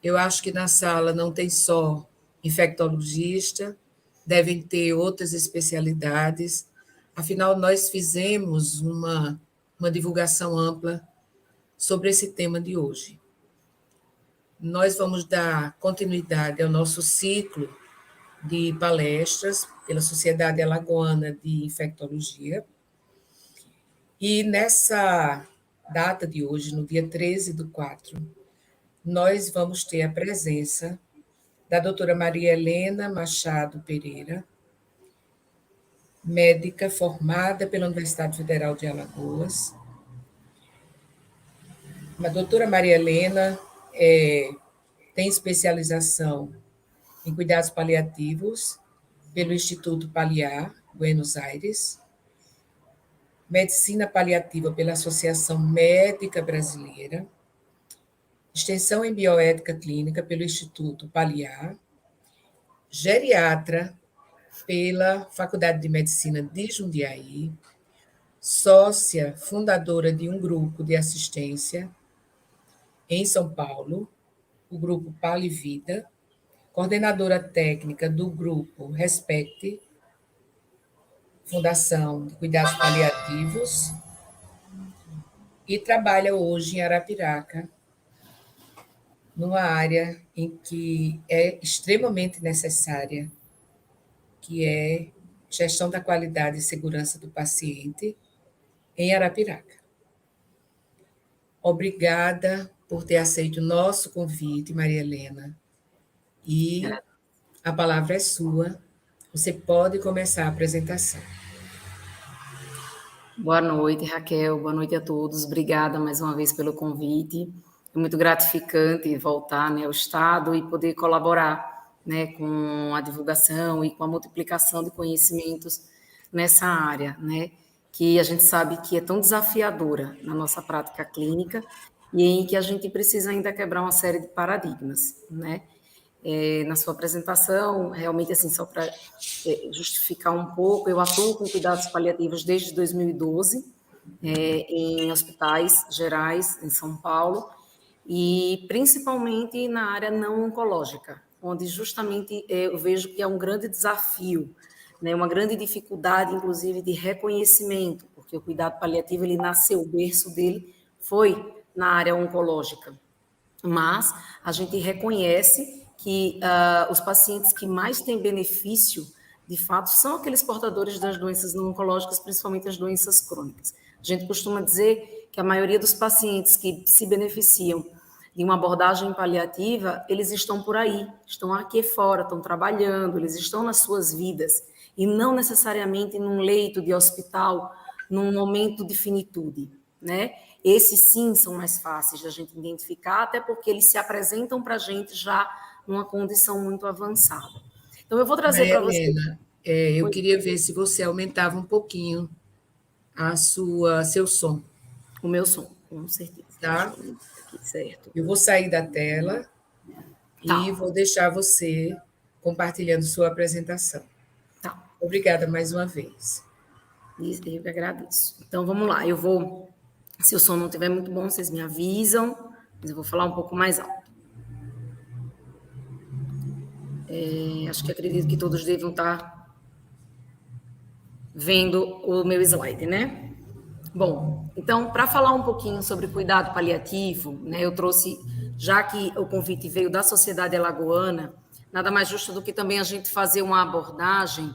Eu acho que na sala não tem só infectologista, devem ter outras especialidades. Afinal, nós fizemos uma divulgação ampla sobre esse tema de hoje. Nós vamos dar continuidade ao nosso ciclo de palestras pela Sociedade Alagoana de Infectologia. E nessa data de hoje, no dia 13/4, nós vamos ter a presença da doutora Maria Helena Machado Pereira, médica formada pela Universidade Federal de Alagoas. A doutora Maria Helena tem especialização em cuidados paliativos pelo Instituto Paliar, Buenos Aires, medicina paliativa pela Associação Médica Brasileira, extensão em bioética clínica pelo Instituto Paliar, geriatra pela Faculdade de Medicina de Jundiaí, sócia fundadora de um grupo de assistência em São Paulo, o grupo Palivida, coordenadora técnica do grupo Respect, Fundação de Cuidados Paliativos, e trabalha hoje em Arapiraca, numa área em que é extremamente necessária, que é gestão da qualidade e segurança do paciente em Arapiraca. Obrigada por ter aceito o nosso convite, Maria Helena. E a palavra é sua. Você pode começar a apresentação. Boa noite, Raquel. Boa noite a todos. Obrigada mais uma vez pelo convite. É muito gratificante voltar, ao Estado e poder colaborar, com a divulgação e com a multiplicação de conhecimentos nessa área, que a gente sabe que é tão desafiadora na nossa prática clínica e em que a gente precisa ainda quebrar uma série de paradigmas, na sua apresentação, realmente, assim, só para justificar um pouco, eu atuo com cuidados paliativos desde 2012, em hospitais gerais em São Paulo, e principalmente na área não oncológica, onde justamente eu vejo que é um grande desafio, uma grande dificuldade, inclusive, de reconhecimento, porque o cuidado paliativo, ele nasceu, o berço dele foi na área oncológica, mas a gente reconhece que os pacientes que mais têm benefício, de fato, são aqueles portadores das doenças não oncológicas, principalmente as doenças crônicas. A gente costuma dizer que a maioria dos pacientes que se beneficiam de uma abordagem paliativa, eles estão por aí, estão aqui fora, estão trabalhando, eles estão nas suas vidas, e não necessariamente num leito de hospital, num momento de finitude, Esses sim são mais fáceis da gente identificar, até porque eles se apresentam para a gente já numa condição muito avançada. Então, eu vou trazer para você... Helena, eu queria ver se você aumentava um pouquinho seu som. O meu som, com certeza. Tá? Aqui, certo. Eu vou sair da tela e vou deixar você compartilhando sua apresentação. Tá. Obrigada mais uma vez. Eu que agradeço. Então, vamos lá. Eu vou... Se o som não estiver muito bom, vocês me avisam, mas eu vou falar um pouco mais alto. Acho que acredito que todos devam estar vendo o meu slide, Bom, então, para falar um pouquinho sobre cuidado paliativo, eu trouxe, já que o convite veio da Sociedade Alagoana, nada mais justo do que também a gente fazer uma abordagem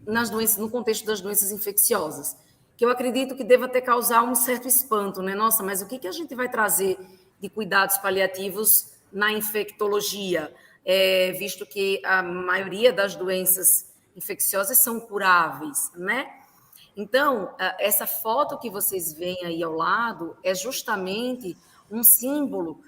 nas doenças, no contexto das doenças infecciosas, que eu acredito que deva até causar um certo espanto, Nossa, mas o que a gente vai trazer de cuidados paliativos na infectologia, visto que a maioria das doenças infecciosas são curáveis, Então, essa foto que vocês veem aí ao lado é justamente um símbolo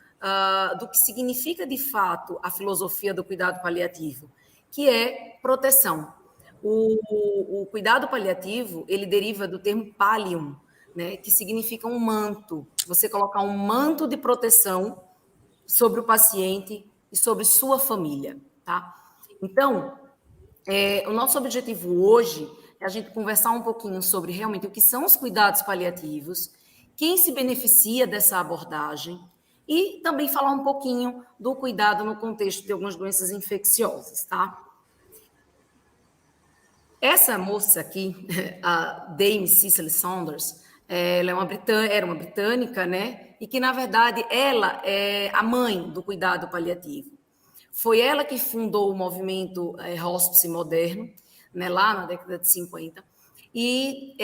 do que significa, de fato, a filosofia do cuidado paliativo, que é proteção. O cuidado paliativo, ele deriva do termo pallium, que significa um manto. Você colocar um manto de proteção sobre o paciente e sobre sua família, tá? Então, o nosso objetivo hoje é a gente conversar um pouquinho sobre realmente o que são os cuidados paliativos, quem se beneficia dessa abordagem, E também falar um pouquinho do cuidado no contexto de algumas doenças infecciosas, tá? Essa moça aqui, a Dame Cicely Saunders, ela era uma britânica, né? E que, na verdade, ela é a mãe do cuidado paliativo. Foi ela que fundou o movimento hospice moderno, né, lá na década de 50. E,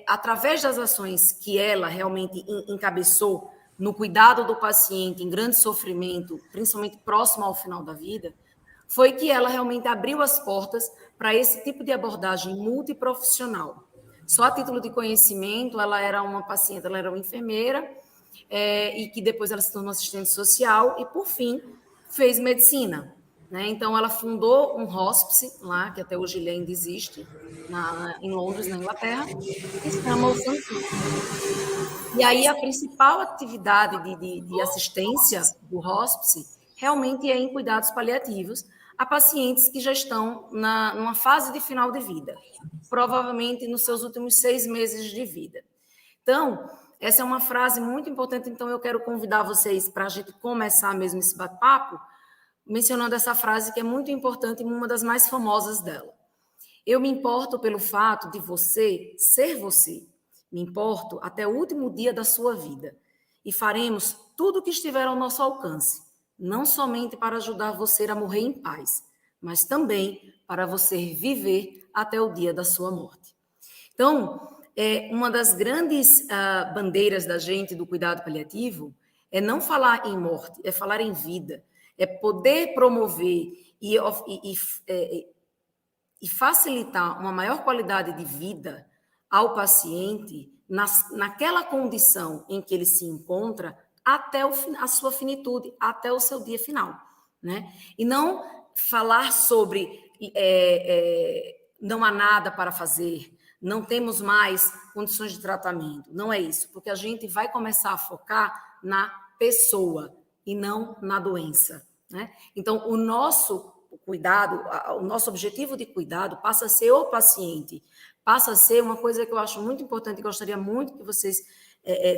através das ações que ela realmente encabeçou no cuidado do paciente em grande sofrimento, principalmente próximo ao final da vida, foi que ela realmente abriu as portas para esse tipo de abordagem multiprofissional. Só a título de conhecimento, ela era uma paciente, ela era uma enfermeira, e que depois ela se tornou assistente social e, por fim, fez medicina. Né? Então, ela fundou um hospice lá, que até hoje ele ainda existe, em Londres, na Inglaterra, que se chama o Santu. E aí a principal atividade de assistência do hospice realmente é em cuidados paliativos a pacientes que já estão numa fase de final de vida, provavelmente nos seus últimos 6 meses de vida. Então, essa é uma frase muito importante, então eu quero convidar vocês para a gente começar mesmo esse bate-papo, mencionando essa frase que é muito importante e uma das mais famosas dela. Eu me importo pelo fato de você ser você. Me importo até o último dia da sua vida. E faremos tudo o que estiver ao nosso alcance, não somente para ajudar você a morrer em paz, mas também para você viver até o dia da sua morte. Então, uma das grandes bandeiras da gente do cuidado paliativo é não falar em morte, é falar em vida, é poder promover e facilitar uma maior qualidade de vida ao paciente naquela condição em que ele se encontra até a sua finitude, até o seu dia final, né? E não falar sobre não há nada para fazer, não temos mais condições de tratamento. Não é isso, porque a gente vai começar a focar na pessoa e não na doença, né? Então, o nosso cuidado, o nosso objetivo de cuidado passa a ser o paciente, passa a ser uma coisa que eu acho muito importante e gostaria muito que vocês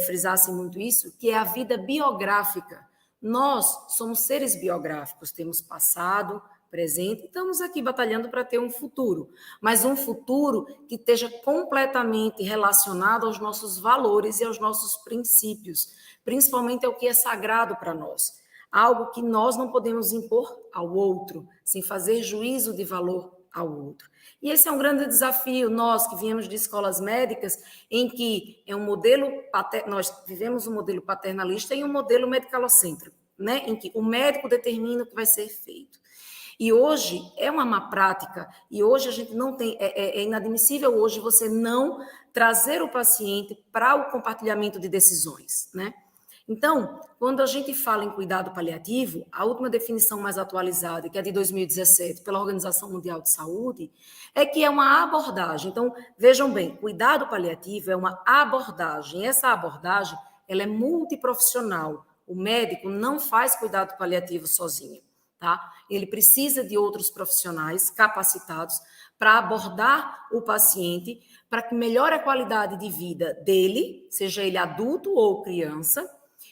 frisassem muito isso, que é a vida biográfica. Nós somos seres biográficos, temos passado, presente, estamos aqui batalhando para ter um futuro, mas um futuro que esteja completamente relacionado aos nossos valores e aos nossos princípios, principalmente ao que é sagrado para nós. Algo que nós não podemos impor ao outro, sem fazer juízo de valor ao outro. E esse é um grande desafio, nós que viemos de escolas médicas, em que é um modelo, nós vivemos um modelo paternalista e um modelo medicalocêntrico, né? Em que o médico determina o que vai ser feito. E hoje é uma má prática, e hoje a gente não tem, é inadmissível hoje você não trazer o paciente para o compartilhamento de decisões, né? Então, quando a gente fala em cuidado paliativo, a última definição mais atualizada, que é de 2017, pela Organização Mundial de Saúde, é que é uma abordagem. Então, vejam bem, cuidado paliativo é uma abordagem. Essa abordagem, ela é multiprofissional. O médico não faz cuidado paliativo sozinho, tá? Ele precisa de outros profissionais capacitados para abordar o paciente, para que melhore a qualidade de vida dele, seja ele adulto ou criança,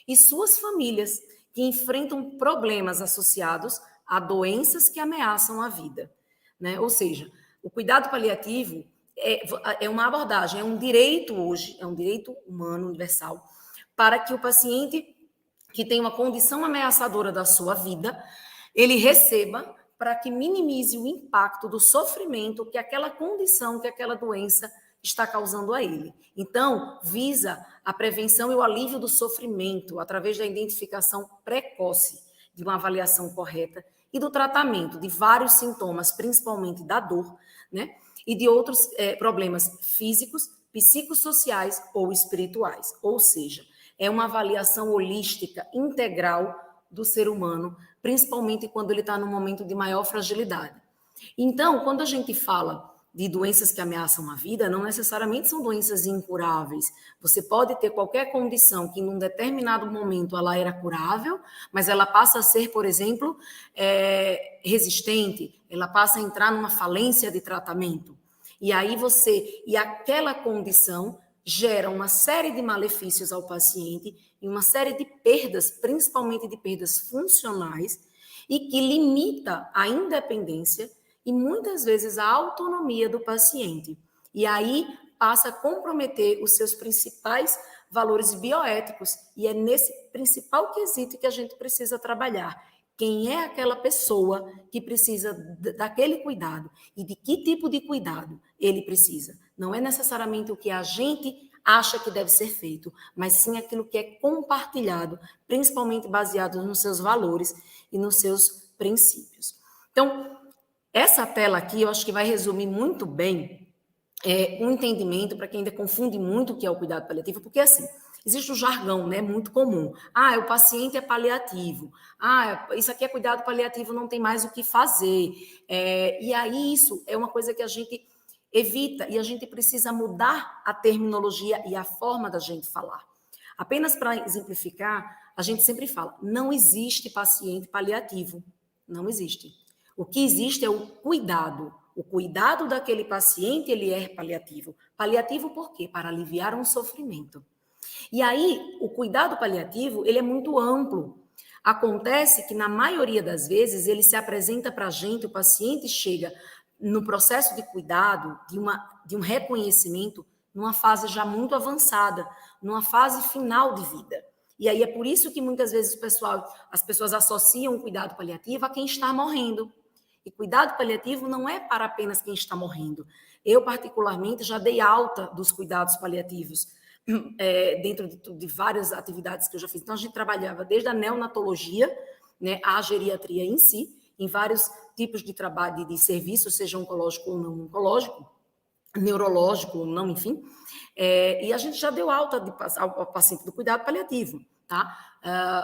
e suas famílias que enfrentam problemas associados a doenças que ameaçam a vida, né? Ou seja, o cuidado paliativo é uma abordagem, é um direito hoje, é um direito humano universal, para que o paciente que tem uma condição ameaçadora da sua vida, ele receba para que minimize o impacto do sofrimento que aquela condição, que aquela doença está causando a ele. Então, visa a prevenção e o alívio do sofrimento através da identificação precoce de uma avaliação correta e do tratamento de vários sintomas, principalmente da dor, né? E de outros problemas físicos, psicossociais ou espirituais. Ou seja, é uma avaliação holística, integral do ser humano, principalmente quando ele está num momento de maior fragilidade. Então, quando a gente fala de doenças que ameaçam a vida, não necessariamente são doenças incuráveis. Você pode ter qualquer condição que, em um determinado momento, ela era curável, mas ela passa a ser, por exemplo, resistente, ela passa a entrar numa falência de tratamento. E aí e aquela condição gera uma série de malefícios ao paciente e uma série de perdas, principalmente de perdas funcionais, e que limita a independência e muitas vezes a autonomia do paciente. E aí passa a comprometer os seus principais valores bioéticos, e é nesse principal quesito que a gente precisa trabalhar. Quem é aquela pessoa que precisa daquele cuidado e de que tipo de cuidado ele precisa? Não é necessariamente o que a gente acha que deve ser feito, mas sim aquilo que é compartilhado, principalmente baseado nos seus valores e nos seus princípios. Então, essa tela aqui eu acho que vai resumir muito bem um entendimento para quem ainda confunde muito o que é o cuidado paliativo, porque assim, existe um jargão, né, muito comum. O paciente é paliativo. Isso aqui é cuidado paliativo, não tem mais o que fazer. E aí isso é uma coisa que a gente evita e a gente precisa mudar a terminologia e a forma da gente falar. Apenas para exemplificar, a gente sempre fala, não existe paciente paliativo. Não existe. O que existe é o cuidado. O cuidado daquele paciente, ele é paliativo. Paliativo por quê? Para aliviar um sofrimento. E aí, o cuidado paliativo, ele é muito amplo. Acontece que, na maioria das vezes, ele se apresenta para a gente, o paciente chega no processo de cuidado, de um reconhecimento, numa fase já muito avançada, numa fase final de vida. E aí é por isso que muitas vezes as pessoas associam o cuidado paliativo a quem está morrendo. E cuidado paliativo não é para apenas quem está morrendo. Eu, particularmente, já dei alta dos cuidados paliativos dentro de várias atividades que eu já fiz. Então, a gente trabalhava desde a neonatologia, né, a geriatria em si, em vários tipos de trabalho, de serviço, seja oncológico ou não oncológico, neurológico ou não, enfim. E a gente já deu alta ao paciente do cuidado paliativo, tá?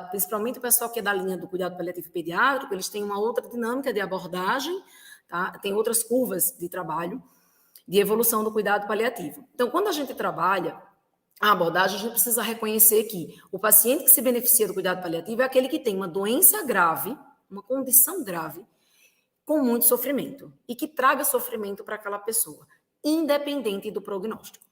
Principalmente o pessoal que é da linha do cuidado paliativo pediátrico, eles têm uma outra dinâmica de abordagem, tá? Tem outras curvas de trabalho, de evolução do cuidado paliativo. Então, quando a gente trabalha a abordagem, a gente precisa reconhecer que o paciente que se beneficia do cuidado paliativo é aquele que tem uma doença grave, uma condição grave, com muito sofrimento, e que traga sofrimento para aquela pessoa, independente do prognóstico.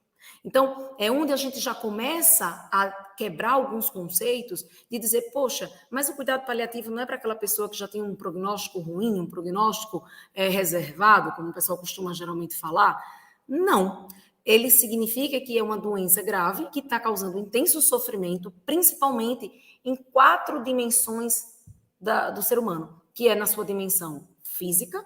Então, é onde a gente já começa a quebrar alguns conceitos de dizer, poxa, mas o cuidado paliativo não é para aquela pessoa que já tem um prognóstico ruim, um prognóstico reservado, como o pessoal costuma geralmente falar? Não. Ele significa que é uma doença grave que está causando intenso sofrimento, principalmente em 4 dimensões do ser humano, que é na sua dimensão física,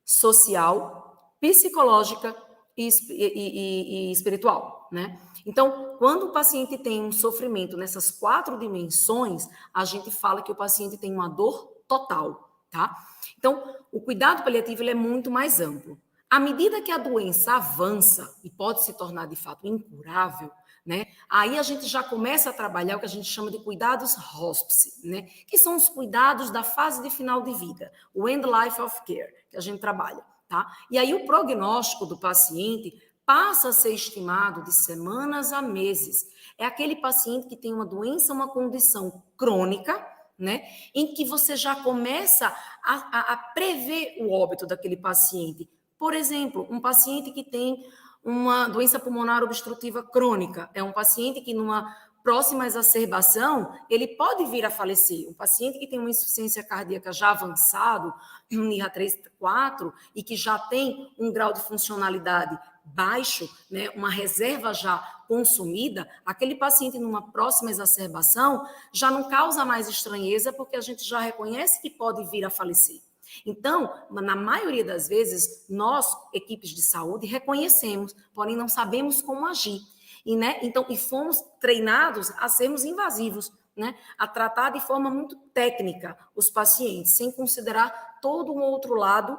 social, psicológica e espiritual, né? Então, quando o paciente tem um sofrimento nessas 4 dimensões, a gente fala que o paciente tem uma dor total, tá? Então, o cuidado paliativo ele é muito mais amplo. À medida que a doença avança e pode se tornar, de fato, incurável, né? Aí a gente já começa a trabalhar o que a gente chama de cuidados hospice, né? Que são os cuidados da fase de final de vida, o end life of care, que a gente trabalha, tá? E aí o prognóstico do paciente passa a ser estimado de semanas a meses. É aquele paciente que tem uma doença, uma condição crônica, né? Em que você já começa a prever o óbito daquele paciente. Por exemplo, um paciente que tem uma doença pulmonar obstrutiva crônica, é um paciente que numa próxima exacerbação, ele pode vir a falecer. Um paciente que tem uma insuficiência cardíaca já avançado, um NIRA 3, 4, e que já tem um grau de funcionalidade baixo, né, uma reserva já consumida, aquele paciente numa próxima exacerbação já não causa mais estranheza, porque a gente já reconhece que pode vir a falecer. Então, na maioria das vezes, nós, equipes de saúde, reconhecemos, porém não sabemos como agir. E fomos treinados a sermos invasivos, né? A tratar de forma muito técnica os pacientes, sem considerar todo um outro lado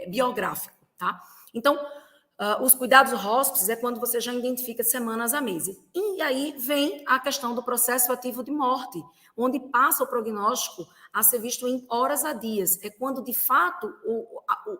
biográfico, tá? Então, os cuidados hospices é quando você já identifica semanas a meses. E aí vem a questão do processo ativo de morte, onde passa o prognóstico a ser visto em horas a dias. É quando, de fato,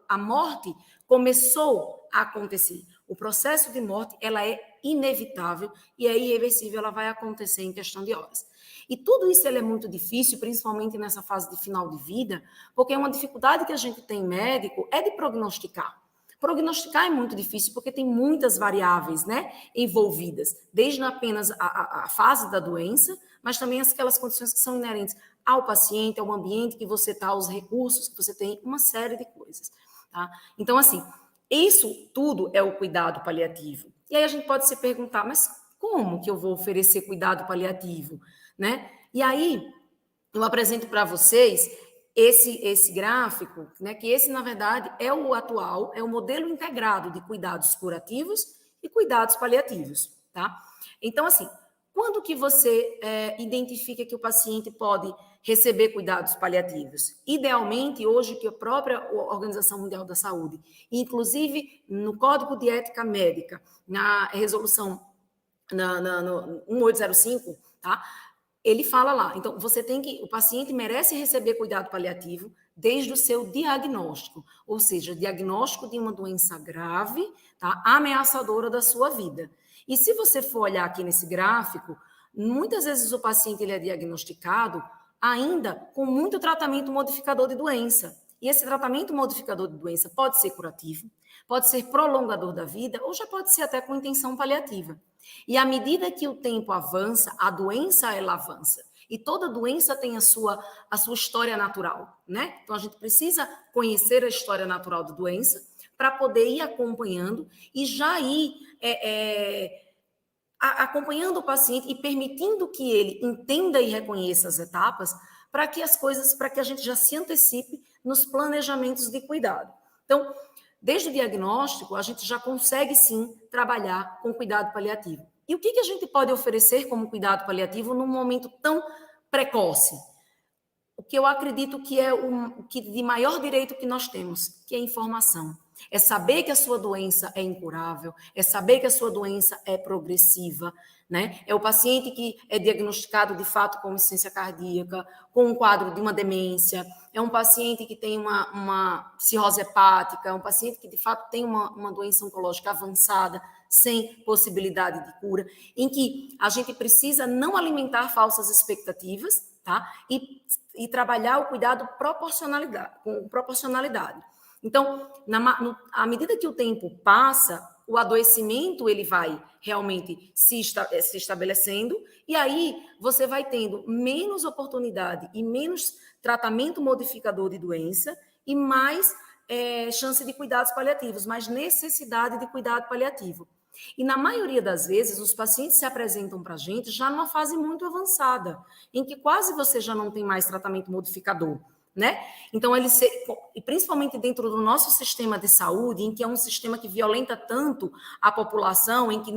a morte começou a acontecer. O processo de morte, ela é inevitável e é irreversível, ela vai acontecer em questão de horas. E tudo isso é muito difícil, principalmente nessa fase de final de vida, porque uma dificuldade que a gente tem médico é de prognosticar. Prognosticar é muito difícil porque tem muitas variáveis, né, envolvidas, desde apenas a fase da doença, mas também aquelas condições que são inerentes ao paciente, ao ambiente que você está, aos recursos que você tem, uma série de coisas. Tá? Então, assim, isso tudo é o cuidado paliativo. E aí a gente pode se perguntar, mas como que eu vou oferecer cuidado paliativo? Né? E aí, eu apresento para vocês esse gráfico, né, que esse, na verdade, é o atual, é o modelo integrado de cuidados curativos e cuidados paliativos, tá? Então, assim, quando que você identifica que o paciente pode receber cuidados paliativos? Idealmente, hoje, que a própria Organização Mundial da Saúde, inclusive no Código de Ética Médica, na resolução no 1805, tá? Ele fala lá, então o paciente merece receber cuidado paliativo desde o seu diagnóstico, ou seja, diagnóstico de uma doença grave, tá, ameaçadora da sua vida. E se você for olhar aqui nesse gráfico, muitas vezes o paciente ele é diagnosticado ainda com muito tratamento modificador de doença. E esse tratamento modificador de doença pode ser curativo, pode ser prolongador da vida, ou já pode ser até com intenção paliativa. E à medida que o tempo avança, a doença ela avança. E toda doença tem a sua história natural, né? Então a gente precisa conhecer a história natural da doença para poder ir acompanhando e já ir acompanhando o paciente e permitindo que ele entenda e reconheça as etapas para que a gente já se antecipe nos planejamentos de cuidado. Então, desde o diagnóstico, a gente já consegue, sim, trabalhar com cuidado paliativo. E o que a gente pode oferecer como cuidado paliativo num momento tão precoce? O que eu acredito que é o que de maior direito que nós temos, que é a informação. É saber que a sua doença é incurável, é saber que a sua doença é progressiva, né? É o paciente que é diagnosticado de fato com insuficiência cardíaca, com um quadro de uma demência, é um paciente que tem uma cirrose hepática, é um paciente que de fato tem uma doença oncológica avançada, sem possibilidade de cura, em que a gente precisa não alimentar falsas expectativas, tá? E trabalhar o cuidado com proporcionalidade. Então, à medida que o tempo passa, o adoecimento ele vai realmente se estabelecendo, e aí você vai tendo menos oportunidade e menos tratamento modificador de doença e mais chance de cuidados paliativos, mais necessidade de cuidado paliativo. E na maioria das vezes, os pacientes se apresentam para a gente já numa fase muito avançada, em que quase você já não tem mais tratamento modificador, né? Então, e principalmente dentro do nosso sistema de saúde, em que é um sistema que violenta tanto a população, em que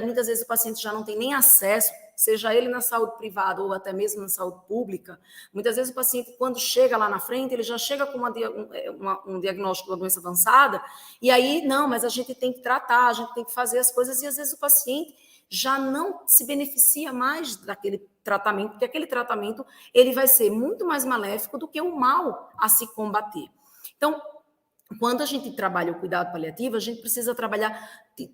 muitas vezes o paciente já não tem nem acesso, seja ele na saúde privada ou até mesmo na saúde pública, muitas vezes o paciente, quando chega lá na frente, ele já chega com um diagnóstico de uma doença avançada, e aí, não, mas a gente tem que tratar, a gente tem que fazer as coisas, e às vezes o paciente já não se beneficia mais daquele tratamento, porque aquele tratamento ele vai ser muito mais maléfico do que o mal a se combater. Então, quando a gente trabalha o cuidado paliativo, a gente precisa trabalhar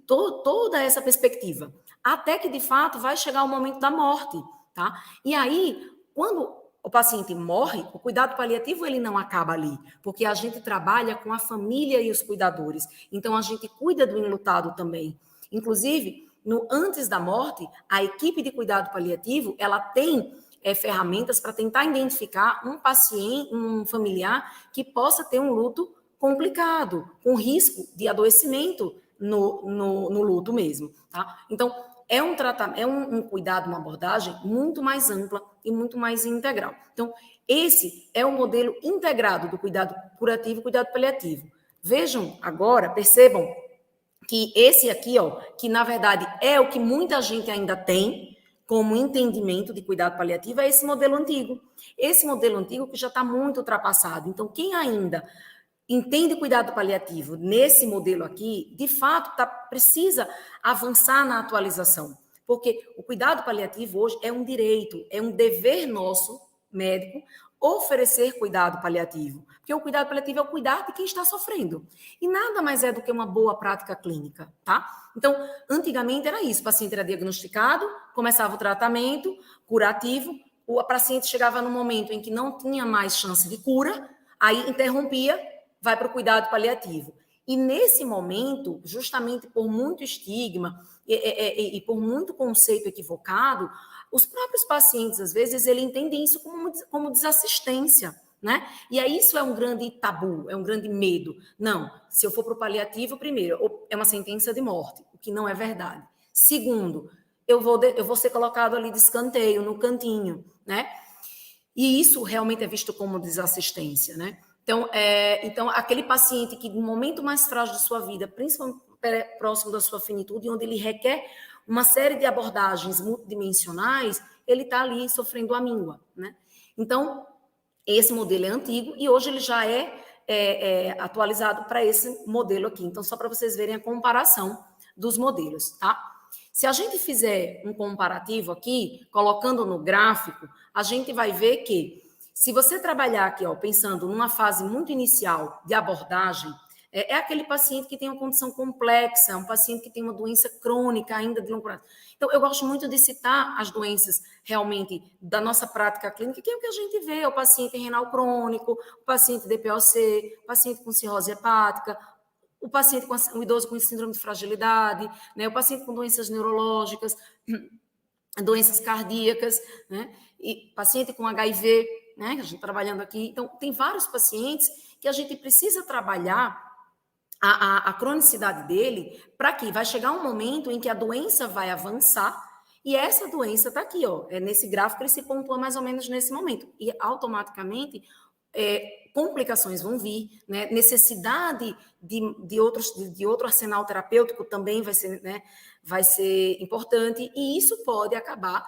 toda essa perspectiva, até que, de fato, vai chegar o momento da morte, tá? E aí, quando o paciente morre, o cuidado paliativo ele não acaba ali, porque a gente trabalha com a família e os cuidadores. Então, a gente cuida do enlutado também. Inclusive, antes da morte, a equipe de cuidado paliativo, ela tem ferramentas para tentar identificar um paciente, um familiar que possa ter um luto complicado, com risco de adoecimento no luto mesmo, tá? Então, é um tratamento, é um cuidado, uma abordagem muito mais ampla e muito mais integral. Então, esse é o modelo integrado do cuidado curativo e cuidado paliativo. Vejam agora, percebam que esse aqui, ó, que na verdade é o que muita gente ainda tem como entendimento de cuidado paliativo, é esse modelo antigo. Esse modelo antigo que já está muito ultrapassado. Então, quem ainda entende cuidado paliativo nesse modelo aqui, de fato, precisa avançar na atualização. Porque o cuidado paliativo hoje é um direito, é um dever nosso, médico, oferecer cuidado paliativo. Porque o cuidado paliativo é o cuidar de quem está sofrendo. E nada mais é do que uma boa prática clínica, tá? Então, antigamente era isso, o paciente era diagnosticado, começava o tratamento curativo, o paciente chegava num momento em que não tinha mais chance de cura, aí interrompia, vai para o cuidado paliativo. E nesse momento, justamente por muito estigma e por muito conceito equivocado, os próprios pacientes, às vezes, eles entendem isso como desassistência, né? E aí isso é um grande tabu, é um grande medo. Não, se eu for para o paliativo, primeiro, é uma sentença de morte, o que não é verdade. Segundo, eu vou ser colocado ali de escanteio, no cantinho, né? E isso realmente é visto como desassistência, né? Então, aquele paciente que no momento mais frágil de sua vida, principalmente próximo da sua finitude, onde ele requer uma série de abordagens multidimensionais, ele está ali sofrendo a míngua, né? Então, esse modelo é antigo e hoje ele já é atualizado para esse modelo aqui. Então, só para vocês verem a comparação dos modelos, tá? Se a gente fizer um comparativo aqui, colocando no gráfico, a gente vai ver que, se você trabalhar aqui, ó, pensando numa fase muito inicial de abordagem, é aquele paciente que tem uma condição complexa, um paciente que tem uma doença crônica ainda de longo prazo. Então, eu gosto muito de citar as doenças realmente da nossa prática clínica, que é o que a gente vê, o paciente renal crônico, o paciente DPOC, o paciente com cirrose hepática, o paciente o idoso com síndrome de fragilidade, né, o paciente com doenças neurológicas, doenças cardíacas, né, e paciente com HIV, né, que a gente está trabalhando aqui. Então, tem vários pacientes que a gente precisa trabalhar a cronicidade dele, para que vai chegar um momento em que a doença vai avançar, e essa doença está aqui, ó, nesse gráfico ele se pontua mais ou menos nesse momento, e automaticamente complicações vão vir, né? Necessidade de outro arsenal terapêutico também vai ser, né, vai ser importante, e isso pode acabar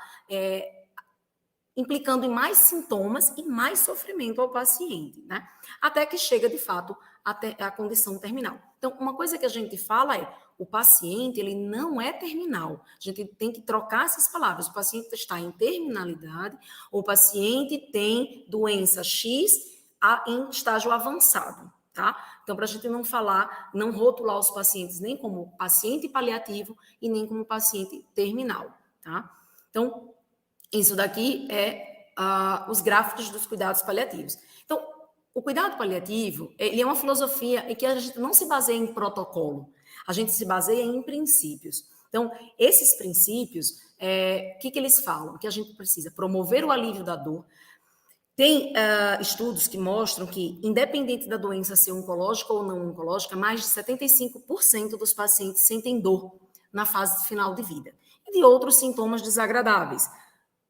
implicando em mais sintomas e mais sofrimento ao paciente, né? Até que chega, de fato, até a condição terminal. Então, uma coisa que a gente fala é, o paciente, ele não é terminal. A gente tem que trocar essas palavras. O paciente está em terminalidade, o paciente tem doença X em estágio avançado, tá? Então, para a gente não falar, não rotular os pacientes nem como paciente paliativo e nem como paciente terminal, tá? Então, isso daqui os gráficos dos cuidados paliativos. Então, o cuidado paliativo, ele é uma filosofia em que a gente não se baseia em protocolo, a gente se baseia em princípios. Então, esses princípios, o que eles falam? Que a gente precisa promover o alívio da dor. Tem estudos que mostram que, independente da doença ser oncológica ou não oncológica, mais de 75% dos pacientes sentem dor na fase final de vida. E de outros sintomas desagradáveis,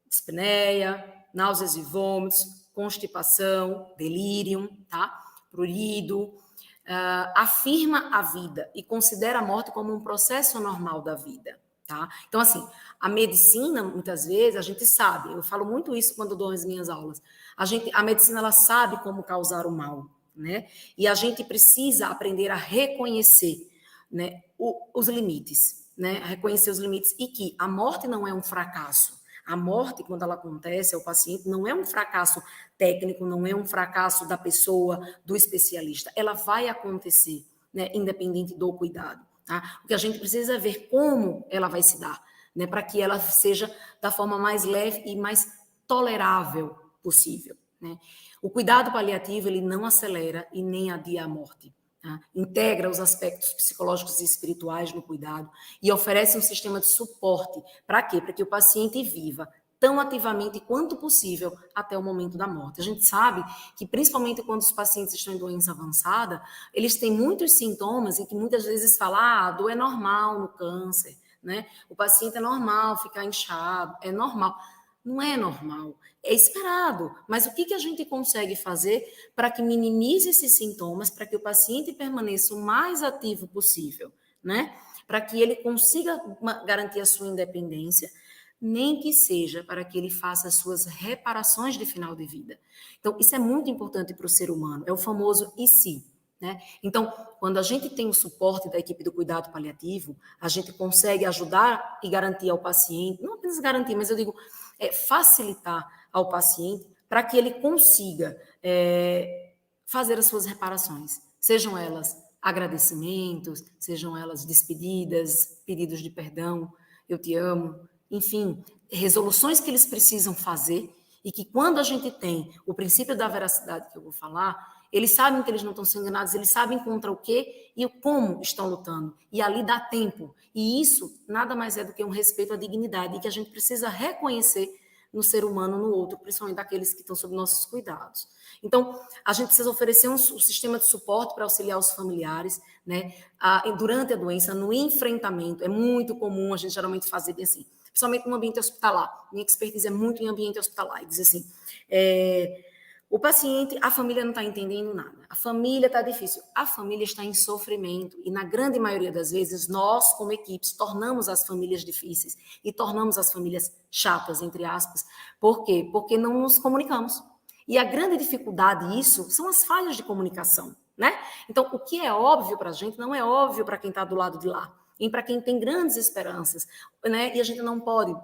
dispneia, náuseas e vômitos, constipação, delírio, tá? Prurido, afirma a vida e considera a morte como um processo normal da vida, tá? Então, assim, a medicina, muitas vezes, a gente sabe, eu falo muito isso quando dou as minhas aulas, a medicina, ela sabe como causar o mal, né? E a gente precisa aprender a reconhecer, né, os limites, né? A reconhecer os limites e que a morte não é um fracasso. A morte, quando ela acontece ao paciente, não é um fracasso técnico, não é um fracasso da pessoa, do especialista. Ela vai acontecer, né, independente do cuidado. Tá? O que a gente precisa é ver como ela vai se dar, né, para que ela seja da forma mais leve e mais tolerável possível. Né? O cuidado paliativo, ele não acelera e nem adia a morte. Tá? Integra os aspectos psicológicos e espirituais no cuidado e oferece um sistema de suporte. Para quê? Para que o paciente viva tão ativamente quanto possível até o momento da morte. A gente sabe que, principalmente quando os pacientes estão em doença avançada, eles têm muitos sintomas em que muitas vezes falam, a dor é normal no câncer, né? O paciente é normal ficar inchado, é normal. Não é normal, é esperado. Mas o que a gente consegue fazer para que minimize esses sintomas, para que o paciente permaneça o mais ativo possível, né? Para que ele consiga garantir a sua independência, nem que seja para que ele faça as suas reparações de final de vida. Então, isso é muito importante para o ser humano, é o famoso e se. Né? Então, quando a gente tem o suporte da equipe do cuidado paliativo, a gente consegue ajudar e garantir ao paciente, não apenas garantir, mas eu digo, facilitar ao paciente para que ele consiga fazer as suas reparações, sejam elas agradecimentos, sejam elas despedidas, pedidos de perdão, eu te amo, enfim, resoluções que eles precisam fazer e que quando a gente tem o princípio da veracidade que eu vou falar, Eles sabem que eles não estão sendo enganados, eles sabem contra o quê e o como estão lutando. E ali dá tempo. E isso nada mais é do que um respeito à dignidade, e que a gente precisa reconhecer no ser humano, no outro, principalmente daqueles que estão sob nossos cuidados. Então, a gente precisa oferecer um sistema de suporte para auxiliar os familiares, né, durante a doença, no enfrentamento. É muito comum a gente geralmente fazer assim, principalmente no ambiente hospitalar. Minha expertise é muito em ambiente hospitalar. E diz assim, o paciente, a família não está entendendo nada. A família está difícil. A família está em sofrimento. E na grande maioria das vezes, nós, como equipes, tornamos as famílias difíceis e tornamos as famílias chatas, entre aspas. Por quê? Porque não nos comunicamos. E a grande dificuldade disso são as falhas de comunicação, né? Então, o que é óbvio para a gente não é óbvio para quem está do lado de lá. E para quem tem grandes esperanças, né? E a gente não pode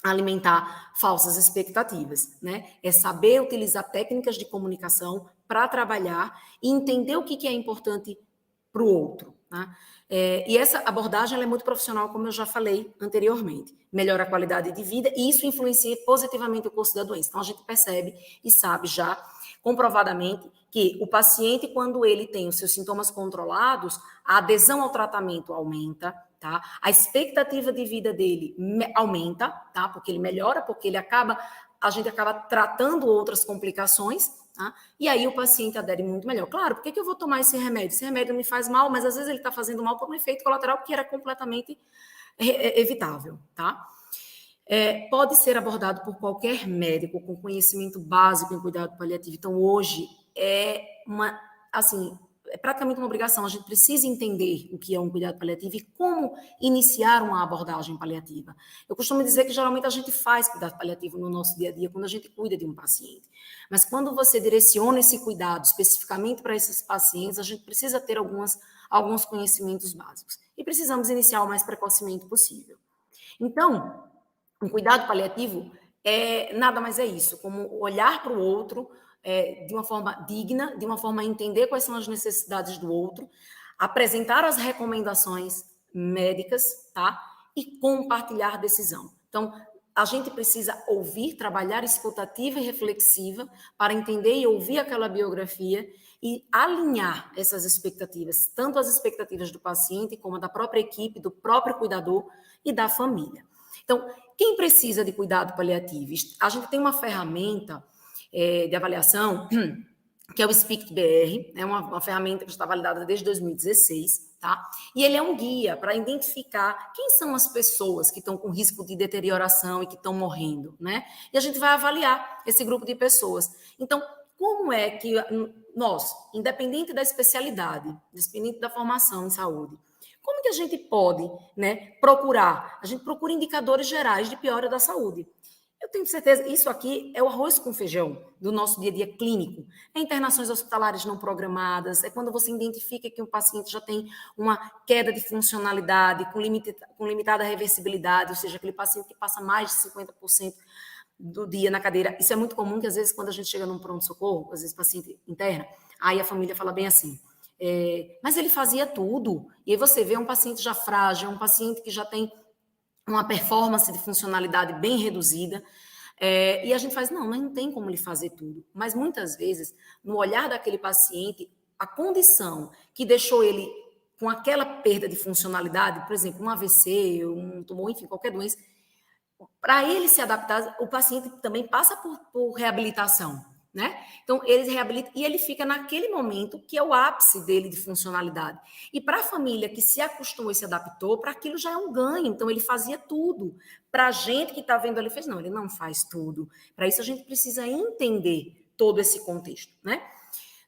alimentar falsas expectativas, né? É saber utilizar técnicas de comunicação para trabalhar e entender o que é importante para o outro, né? E essa abordagem ela é muito profissional, como eu já falei anteriormente. Melhora a qualidade de vida e isso influencia positivamente o curso da doença. Então, a gente percebe e sabe já, comprovadamente, que o paciente, quando ele tem os seus sintomas controlados, a adesão ao tratamento aumenta, tá? A expectativa de vida dele aumenta, tá? Porque ele melhora, porque a gente acaba tratando outras complicações, tá? E aí o paciente adere muito melhor. Claro, por que eu vou tomar esse remédio? Esse remédio me faz mal, mas às vezes ele está fazendo mal por um efeito colateral que era completamente evitável, tá? Pode ser abordado por qualquer médico com conhecimento básico em cuidado paliativo. Então, hoje, é praticamente uma obrigação. A gente precisa entender o que é um cuidado paliativo e como iniciar uma abordagem paliativa. Eu costumo dizer que, geralmente, a gente faz cuidado paliativo no nosso dia a dia quando a gente cuida de um paciente. Mas, quando você direciona esse cuidado especificamente para esses pacientes, a gente precisa ter alguns conhecimentos básicos. E precisamos iniciar o mais precocemente possível. Então, um cuidado paliativo nada mais é isso, como olhar para o outro de uma forma digna, de uma forma a entender quais são as necessidades do outro, apresentar as recomendações médicas, tá? E compartilhar decisão. Então, a gente precisa ouvir, trabalhar escutativa e reflexiva para entender e ouvir aquela biografia e alinhar essas expectativas, tanto as expectativas do paciente como a da própria equipe, do próprio cuidador e da família. Então, quem precisa de cuidado paliativo? A gente tem uma ferramenta de avaliação, que é o SPICT-BR, é uma ferramenta que está validada desde 2016, tá? E ele é um guia para identificar quem são as pessoas que estão com risco de deterioração e que estão morrendo, né? E a gente vai avaliar esse grupo de pessoas. Então, como é que nós, independente da especialidade, independente da formação em saúde, como que a gente pode, né, procurar? A gente procura indicadores gerais de piora da saúde. Eu tenho certeza, isso aqui é o arroz com feijão do nosso dia a dia clínico. É internações hospitalares não programadas, é quando você identifica que um paciente já tem uma queda de funcionalidade com limitada reversibilidade, ou seja, aquele paciente que passa mais de 50% do dia na cadeira. Isso é muito comum, que às vezes quando a gente chega num pronto-socorro, às vezes paciente interna, aí a família fala bem assim, mas ele fazia tudo. E aí você vê um paciente já frágil, um paciente que já tem uma performance de funcionalidade bem reduzida, e a gente faz, não, mas não tem como ele fazer tudo. Mas muitas vezes, no olhar daquele paciente, a condição que deixou ele com aquela perda de funcionalidade, por exemplo, um AVC, um tumor, enfim, qualquer doença, para ele se adaptar, o paciente também passa por reabilitação, né? Então, ele reabilita e ele fica naquele momento que é o ápice dele de funcionalidade. E para a família que se acostumou e se adaptou, para aquilo já é um ganho. Então, ele fazia tudo. Para a gente que está vendo ali, fez, não, ele não faz tudo. Para isso, a gente precisa entender todo esse contexto, né?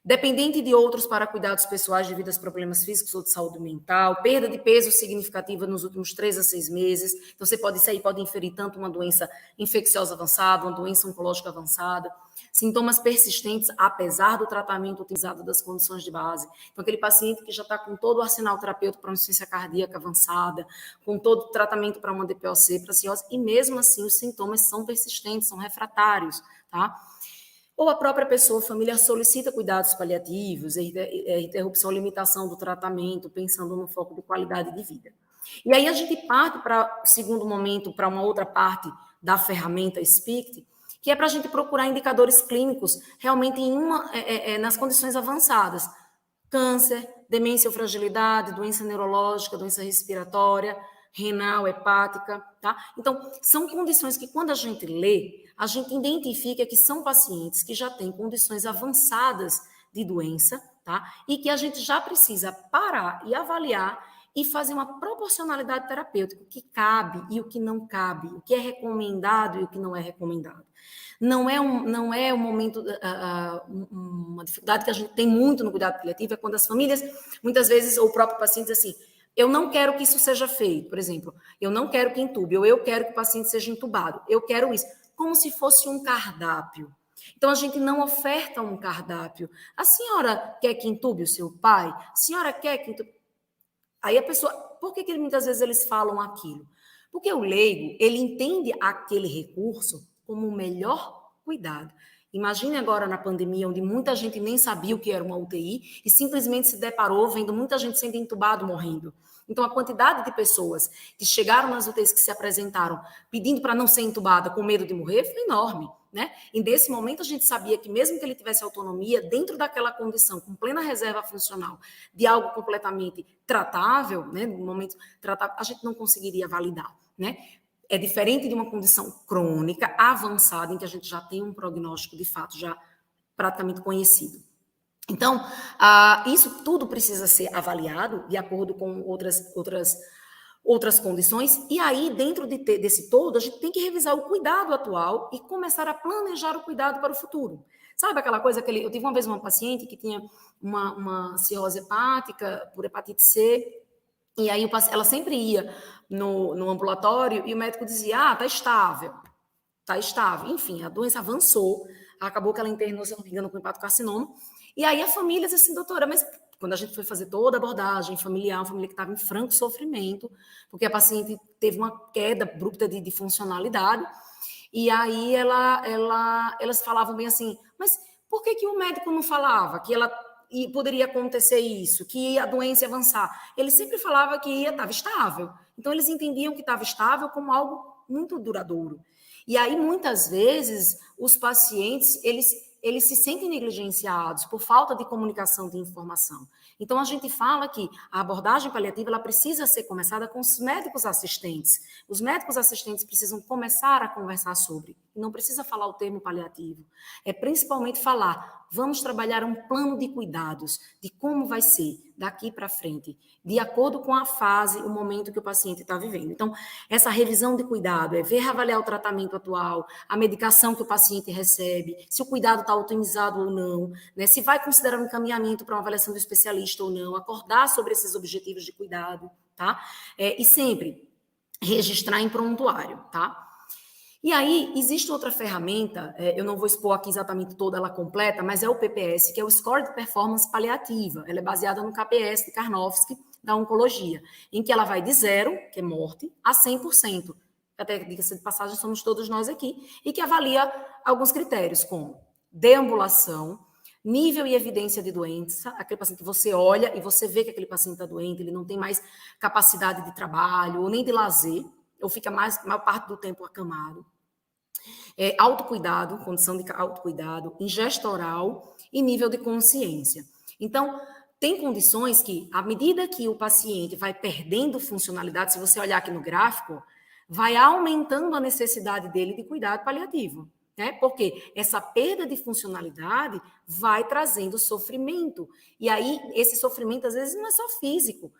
Dependente de outros para cuidados pessoais devido aos problemas físicos ou de saúde mental, perda de peso significativa nos últimos 3 a 6 meses. Então, isso aí pode inferir tanto uma doença infecciosa avançada, uma doença oncológica avançada, sintomas persistentes, apesar do tratamento utilizado das condições de base. Então, aquele paciente que já está com todo o arsenal terapêutico para uma insuficiência cardíaca avançada, com todo o tratamento para uma DPOC, para cirrose, e mesmo assim os sintomas são persistentes, são refratários, tá? Ou a própria pessoa, a família, solicita cuidados paliativos, interrupção ou limitação do tratamento, pensando no foco de qualidade de vida. E aí a gente parte para o segundo momento, para uma outra parte da ferramenta SPICT, que é para a gente procurar indicadores clínicos realmente nas condições avançadas. Câncer, demência ou fragilidade, doença neurológica, doença respiratória, renal, hepática, tá? Então, são condições que quando a gente lê, a gente identifica que são pacientes que já têm condições avançadas de doença, tá? E que a gente já precisa parar e avaliar e fazer uma proporcionalidade terapêutica, o que cabe e o que não cabe, o que é recomendado e o que não é recomendado. Não é um momento, uma dificuldade que a gente tem muito no cuidado paliativo, é quando as famílias, muitas vezes, ou o próprio paciente diz assim, eu não quero que isso seja feito, por exemplo, eu não quero que entube, ou eu quero que o paciente seja entubado, eu quero isso, como se fosse um cardápio. Então, a gente não oferta um cardápio. A senhora quer que entube o seu pai? A senhora quer que entube... Aí a pessoa, por que muitas vezes eles falam aquilo? Porque o leigo, ele entende aquele recurso como o melhor cuidado. Imagine agora na pandemia, onde muita gente nem sabia o que era uma UTI e simplesmente se deparou vendo muita gente sendo entubado, morrendo. Então, a quantidade de pessoas que chegaram nas UTIs, que se apresentaram pedindo para não ser entubada, com medo de morrer, foi enorme. Né? E nesse momento a gente sabia que mesmo que ele tivesse autonomia, dentro daquela condição, com plena reserva funcional, de algo completamente tratável, né? No momento tratável, a gente não conseguiria validar. Né? É diferente de uma condição crônica, avançada, em que a gente já tem um prognóstico de fato já praticamente conhecido. Então, isso tudo precisa ser avaliado de acordo com outras condições, e aí, dentro desse todo, a gente tem que revisar o cuidado atual e começar a planejar o cuidado para o futuro. Sabe aquela coisa, eu tive uma vez uma paciente que tinha uma cirrose hepática por hepatite C, e aí ela sempre ia no ambulatório e o médico dizia, tá estável. Enfim, a doença avançou, acabou que ela internou, se não me engano, com hepatocarcinoma, e aí a família disse assim, doutora, mas quando a gente foi fazer toda a abordagem familiar, uma família que estava em franco sofrimento, porque a paciente teve uma queda abrupta de funcionalidade, e aí elas falavam bem assim, mas por que o médico não falava que poderia acontecer isso, que a doença ia avançar? Ele sempre falava que estava estável. Então, eles entendiam que estava estável como algo muito duradouro. E aí, muitas vezes, os pacientes, eles se sentem negligenciados por falta de comunicação de informação. Então, a gente fala que a abordagem paliativa ela precisa ser começada com os médicos assistentes. Os médicos assistentes precisam começar a conversar sobre. E não precisa falar o termo paliativo. É principalmente falar, vamos trabalhar um plano de cuidados, de como vai ser daqui para frente, de acordo com a fase, o momento que o paciente está vivendo. Então, essa revisão de cuidado é ver, avaliar o tratamento atual, a medicação que o paciente recebe, se o cuidado está otimizado ou não, né? Se vai considerar um encaminhamento para uma avaliação do especialista ou não, acordar sobre esses objetivos de cuidado, tá? E sempre registrar em prontuário, tá? E aí, existe outra ferramenta, eu não vou expor aqui exatamente toda ela completa, mas é o PPS, que é o Score de Performance Paliativa. Ela é baseada no KPS de Karnofsky, da oncologia, em que ela vai de 0, que é morte, a 100%. Até, diga-se de passagem, somos todos nós aqui, e que avalia alguns critérios, como deambulação, nível e evidência de doença, aquele paciente que você olha e você vê que aquele paciente está doente, ele não tem mais capacidade de trabalho ou nem de lazer, ou fica maior parte do tempo acamado. Autocuidado, condição de autocuidado, ingesta oral e nível de consciência. Então, tem condições que, à medida que o paciente vai perdendo funcionalidade, se você olhar aqui no gráfico, vai aumentando a necessidade dele de cuidado paliativo, né? Porque essa perda de funcionalidade vai trazendo sofrimento. E aí, esse sofrimento, às vezes, não é só físico.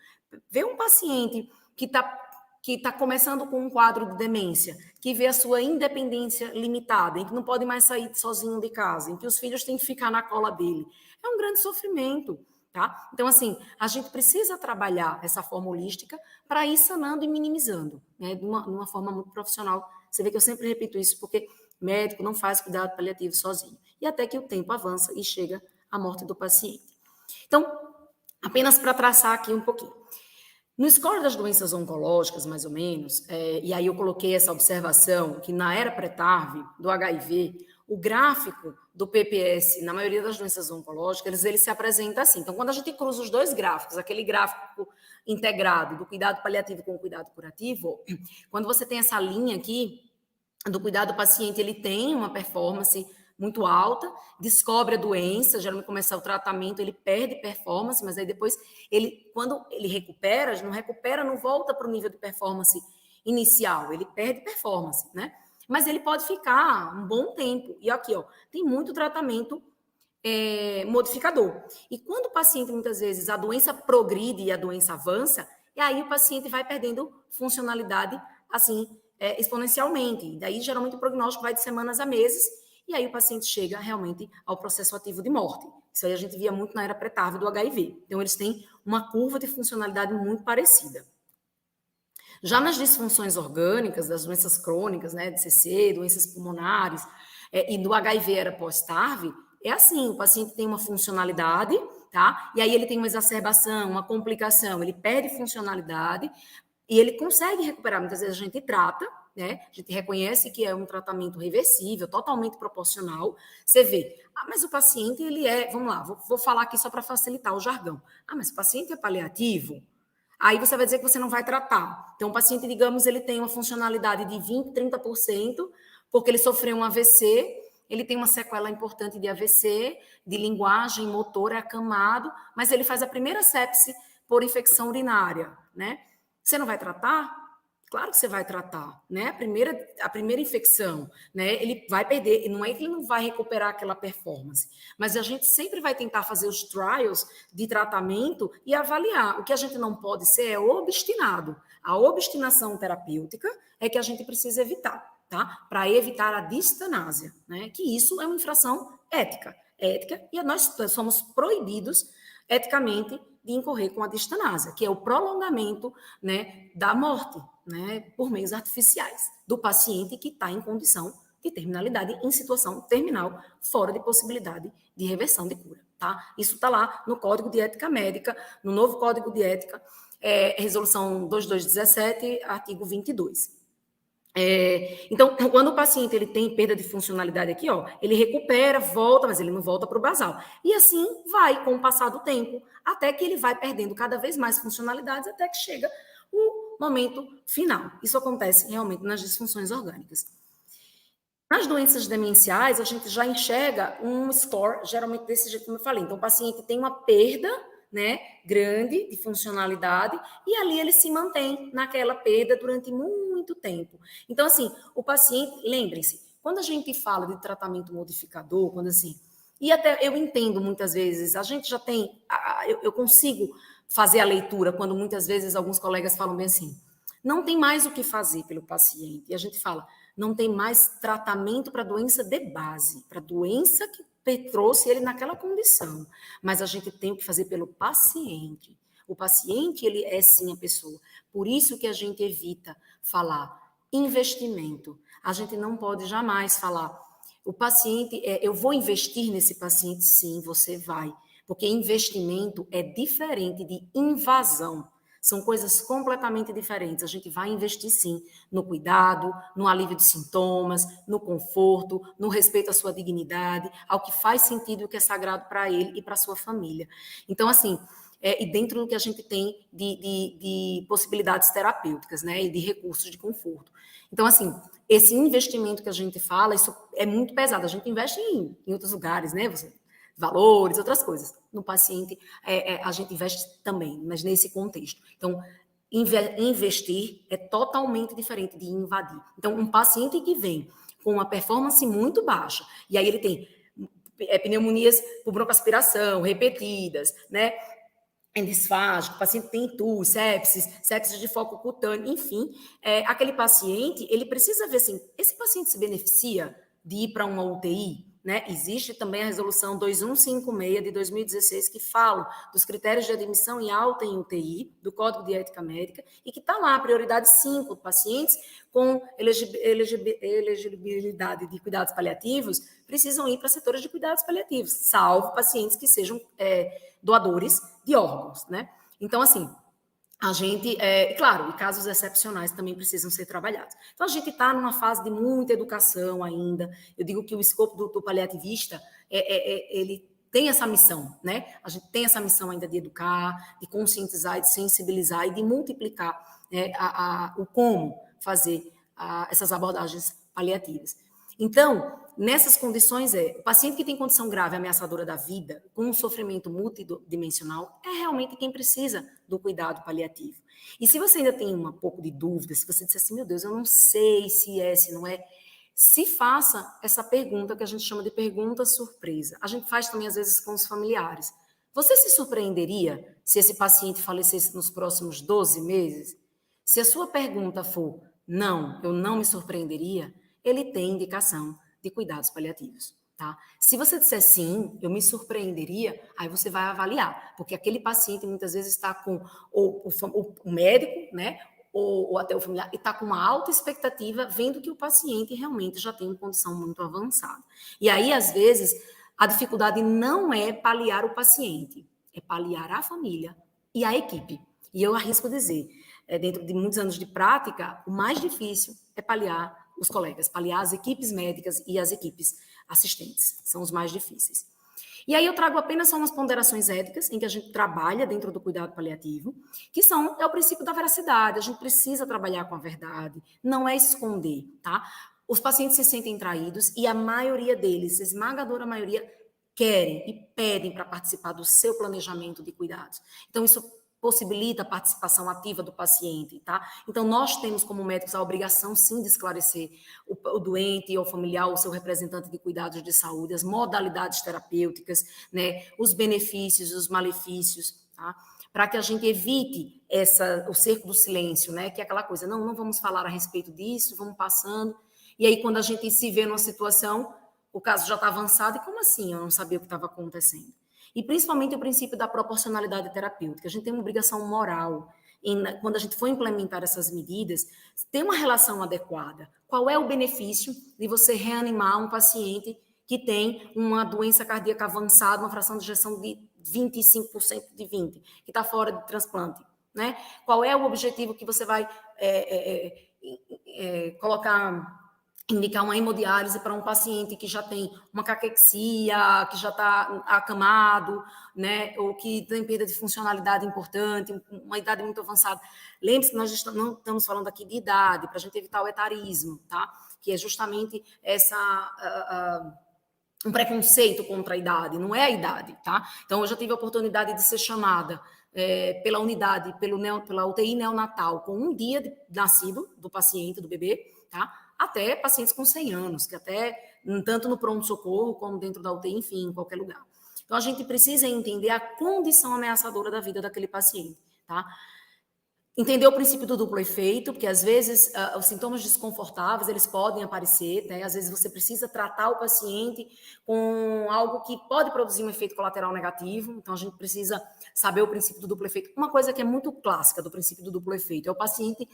Vê um paciente que está começando com um quadro de demência, que vê a sua independência limitada, em que não pode mais sair sozinho de casa, em que os filhos têm que ficar na cola dele. É um grande sofrimento, tá? Então, assim, a gente precisa trabalhar essa forma holística para ir sanando e minimizando, né? De uma forma muito profissional. Você vê que eu sempre repito isso, porque médico não faz cuidado paliativo sozinho. E até que o tempo avança e chega à morte do paciente. Então, apenas para traçar aqui um pouquinho. No score das doenças oncológicas, mais ou menos, e aí eu coloquei essa observação que na era pré-TARV, do HIV, o gráfico do PPS, na maioria das doenças oncológicas, ele se apresenta assim. Então, quando a gente cruza os dois gráficos, aquele gráfico integrado do cuidado paliativo com o cuidado curativo, quando você tem essa linha aqui, do cuidado do paciente, ele tem uma performance muito alta, descobre a doença, geralmente começa o tratamento, ele perde performance, mas aí depois, quando ele recupera, não volta para o nível de performance inicial, ele perde performance, né? Mas ele pode ficar um bom tempo. E aqui, ó, tem muito tratamento modificador. E quando o paciente, muitas vezes, a doença progride e a doença avança, e aí o paciente vai perdendo funcionalidade, assim, exponencialmente. E daí, geralmente, o prognóstico vai de semanas a meses, e aí o paciente chega realmente ao processo ativo de morte. Isso aí a gente via muito na era pré-TARV do HIV. Então, eles têm uma curva de funcionalidade muito parecida. Já nas disfunções orgânicas, das doenças crônicas, né, de CC, doenças pulmonares, e do HIV era pós-TARV, é assim, o paciente tem uma funcionalidade, tá? E aí ele tem uma exacerbação, uma complicação, ele perde funcionalidade e ele consegue recuperar. Muitas vezes a gente trata, né? A gente reconhece que é um tratamento reversível, totalmente proporcional. Você vê, mas o paciente, ele vamos lá, vou falar aqui só para facilitar o jargão. Mas o paciente é paliativo? Aí você vai dizer que você não vai tratar. Então, o paciente, digamos, ele tem uma funcionalidade de 20%, 30%, porque ele sofreu um AVC, ele tem uma sequela importante de AVC, de linguagem, motor, é acamado, mas ele faz a primeira sepse por infecção urinária, né? Você não vai tratar? Claro que você vai tratar, né? A primeira infecção, né? Ele vai perder, não é que ele não vai recuperar aquela performance, mas a gente sempre vai tentar fazer os trials de tratamento e avaliar. O que a gente não pode ser é obstinado. A obstinação terapêutica é que a gente precisa evitar, tá? Para evitar a distanásia, né? Que isso é uma infração ética, e nós somos proibidos eticamente de incorrer com a distanásia, que é o prolongamento, né, da morte, né, por meios artificiais do paciente que está em condição de terminalidade, em situação terminal, fora de possibilidade de reversão de cura, tá? Isso está lá no Código de Ética Médica, no novo Código de Ética, Resolução 2217, artigo 22. Então, quando o paciente ele tem perda de funcionalidade aqui, ó, ele recupera, volta, mas ele não volta para o basal. E assim vai com o passar do tempo, até que ele vai perdendo cada vez mais funcionalidades, até que chega o momento final. Isso acontece realmente nas disfunções orgânicas. Nas doenças demenciais, a gente já enxerga um score, geralmente desse jeito como eu falei. Então, o paciente tem uma perda, né, grande de funcionalidade, e ali ele se mantém naquela perda durante muito tempo. Então, assim, o paciente, lembrem-se, quando a gente fala de tratamento modificador, quando assim, e até eu entendo muitas vezes, a gente já tem, eu consigo fazer a leitura quando muitas vezes alguns colegas falam bem assim, não tem mais o que fazer pelo paciente, e a gente fala, não tem mais tratamento para doença de base, para doença que trouxe ele naquela condição, mas a gente tem o que fazer pelo paciente. O paciente, ele é sim a pessoa. Por isso que a gente evita falar investimento. A gente não pode jamais falar, o paciente, eu vou investir nesse paciente? Sim, você vai. Porque investimento é diferente de invasão. São coisas completamente diferentes. A gente vai investir, sim, no cuidado, no alívio de sintomas, no conforto, no respeito à sua dignidade, ao que faz sentido e o que é sagrado para ele e para a sua família. Então, assim, e dentro do que a gente tem de possibilidades terapêuticas, né, e de recursos de conforto. Então, assim, esse investimento que a gente fala, isso é muito pesado. A gente investe em outros lugares, né, valores, outras coisas. No paciente, a gente investe também, mas nesse contexto. Então, investir é totalmente diferente de invadir. Então, um paciente que vem com uma performance muito baixa, e aí ele tem pneumonias por broncoaspiração repetidas, né? Disfágico, o paciente tem TUS, sepsis de foco cutâneo, enfim, aquele paciente, ele precisa ver assim, esse paciente se beneficia de ir para uma UTI? Né? Existe também a resolução 2156 de 2016 que fala dos critérios de admissão e alta em UTI, do Código de Ética Médica, e que está lá, prioridade 5, pacientes com elegibilidade de cuidados paliativos precisam ir para setores de cuidados paliativos, salvo pacientes que sejam doadores de órgãos, né? Então, assim, a gente, claro, e casos excepcionais também precisam ser trabalhados. Então, a gente está numa fase de muita educação ainda. Eu digo que o escopo do paliativista, ele tem essa missão, né? A gente tem essa missão ainda de educar, de conscientizar, de sensibilizar e de multiplicar, né, o como fazer essas abordagens paliativas. Então, nessas condições, o paciente que tem condição grave ameaçadora da vida, com um sofrimento multidimensional, é realmente quem precisa do cuidado paliativo. E se você ainda tem um pouco de dúvida, se você disser assim, meu Deus, eu não sei se é, se não é, se faça essa pergunta que a gente chama de pergunta surpresa. A gente faz também, às vezes, com os familiares. Você se surpreenderia se esse paciente falecesse nos próximos 12 meses? Se a sua pergunta for, não, eu não me surpreenderia, ele tem indicação de cuidados paliativos, tá? Se você disser sim, eu me surpreenderia, aí você vai avaliar, porque aquele paciente muitas vezes está com o médico, né, ou até o familiar, e está com uma alta expectativa, vendo que o paciente realmente já tem uma condição muito avançada. E aí, às vezes, a dificuldade não é paliar o paciente, é paliar a família e a equipe. E eu arrisco dizer, dentro de muitos anos de prática, o mais difícil é paliar os colegas, paliar as equipes médicas e as equipes assistentes, são os mais difíceis. E aí eu trago apenas só umas ponderações éticas em que a gente trabalha dentro do cuidado paliativo, que é o princípio da veracidade, a gente precisa trabalhar com a verdade, não é esconder, tá? Os pacientes se sentem traídos e a maioria deles, a esmagadora maioria, querem e pedem para participar do seu planejamento de cuidados. Então, isso possibilita a participação ativa do paciente, tá? Então, nós temos como médicos a obrigação, sim, de esclarecer o doente ou familiar, o seu representante de cuidados de saúde, as modalidades terapêuticas, né? Os benefícios, os malefícios, tá? Para que a gente evite o cerco do silêncio, né? Que é aquela coisa, não vamos falar a respeito disso, vamos passando. E aí, quando a gente se vê numa situação, o caso já está avançado, e como assim? Eu não sabia o que estava acontecendo. E principalmente o princípio da proporcionalidade terapêutica. A gente tem uma obrigação moral, quando a gente for implementar essas medidas, ter uma relação adequada. Qual é o benefício de você reanimar um paciente que tem uma doença cardíaca avançada, uma fração de ejeção de 25% de 20%, que está fora de transplante? Né? Qual é o objetivo que você vai indicar uma hemodiálise para um paciente que já tem uma caquexia, que já está acamado, né, ou que tem perda de funcionalidade importante, uma idade muito avançada. Lembre-se que nós não estamos falando aqui de idade, para a gente evitar o etarismo, tá? Que é justamente um preconceito contra a idade, não é a idade, tá? Então, eu já tive a oportunidade de ser chamada pela unidade, pela UTI neonatal, com um dia de nascido do paciente, do bebê, tá? Até pacientes com 100 anos, que até, tanto no pronto-socorro, como dentro da UTI, enfim, em qualquer lugar. Então, a gente precisa entender a condição ameaçadora da vida daquele paciente, tá? Entender o princípio do duplo efeito, porque às vezes os sintomas desconfortáveis, eles podem aparecer, né? Às vezes você precisa tratar o paciente com algo que pode produzir um efeito colateral negativo, então a gente precisa saber o princípio do duplo efeito. Uma coisa que é muito clássica do princípio do duplo efeito é o paciente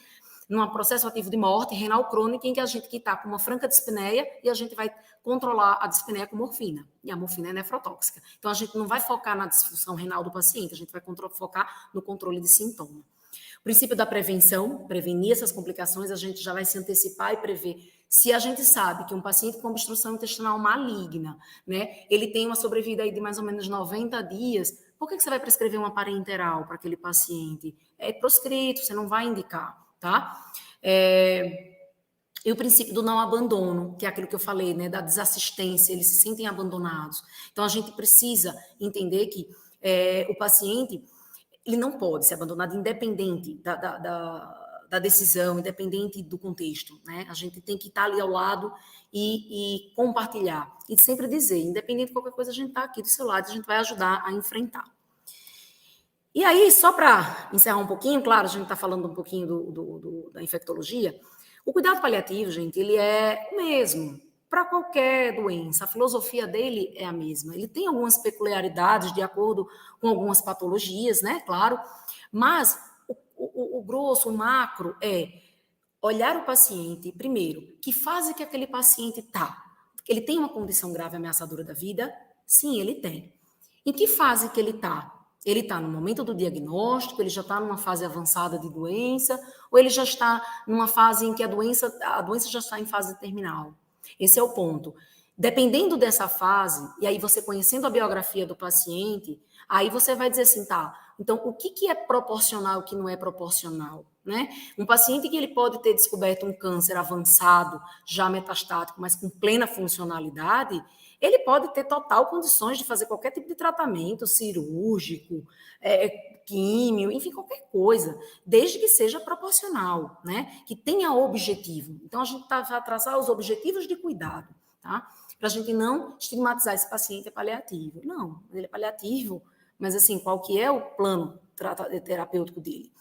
num processo ativo de morte renal crônica, em que a gente está com uma franca dispneia e a gente vai controlar a dispneia com morfina. E a morfina é nefrotóxica. Então, a gente não vai focar na disfunção renal do paciente, a gente vai focar no controle de sintoma. O princípio da prevenção, prevenir essas complicações, a gente já vai se antecipar e prever. Se a gente sabe que um paciente com obstrução intestinal maligna, né, ele tem uma sobrevida aí de mais ou menos 90 dias, por que você vai prescrever uma parenteral para aquele paciente? É proscrito, você não vai indicar. Tá? E o princípio do não abandono, que é aquilo que eu falei, né, da desassistência, eles se sentem abandonados. Então, a gente precisa entender que o paciente, ele não pode ser abandonado independente da decisão, independente do contexto, né? A gente tem que estar ali ao lado e compartilhar. E sempre dizer, independente de qualquer coisa, a gente está aqui do seu lado, a gente vai ajudar a enfrentar. E aí, só para encerrar um pouquinho, claro, a gente está falando um pouquinho da infectologia, o cuidado paliativo, gente, ele é o mesmo para qualquer doença, a filosofia dele é a mesma. Ele tem algumas peculiaridades de acordo com algumas patologias, né, claro, mas o grosso, o macro é olhar o paciente, primeiro, que fase que aquele paciente está? Ele tem uma condição grave ameaçadora da vida? Sim, ele tem. Em que fase que ele está? Ele está no momento do diagnóstico, ele já está numa fase avançada de doença, ou ele já está numa fase em que a doença já está em fase terminal? Esse é o ponto. Dependendo dessa fase, e aí você conhecendo a biografia do paciente, aí você vai dizer assim, tá, então o que é proporcional e o que não é proporcional? né? Um paciente que ele pode ter descoberto um câncer avançado, já metastático, mas com plena funcionalidade, ele pode ter total condições de fazer qualquer tipo de tratamento cirúrgico, químio, enfim, qualquer coisa, desde que seja proporcional, né? Que tenha objetivo. Então, a gente vai traçar os objetivos de cuidado, tá? Para a gente não estigmatizar esse paciente paliativo. Não, ele é paliativo, mas assim, qual que é o plano terapêutico dele?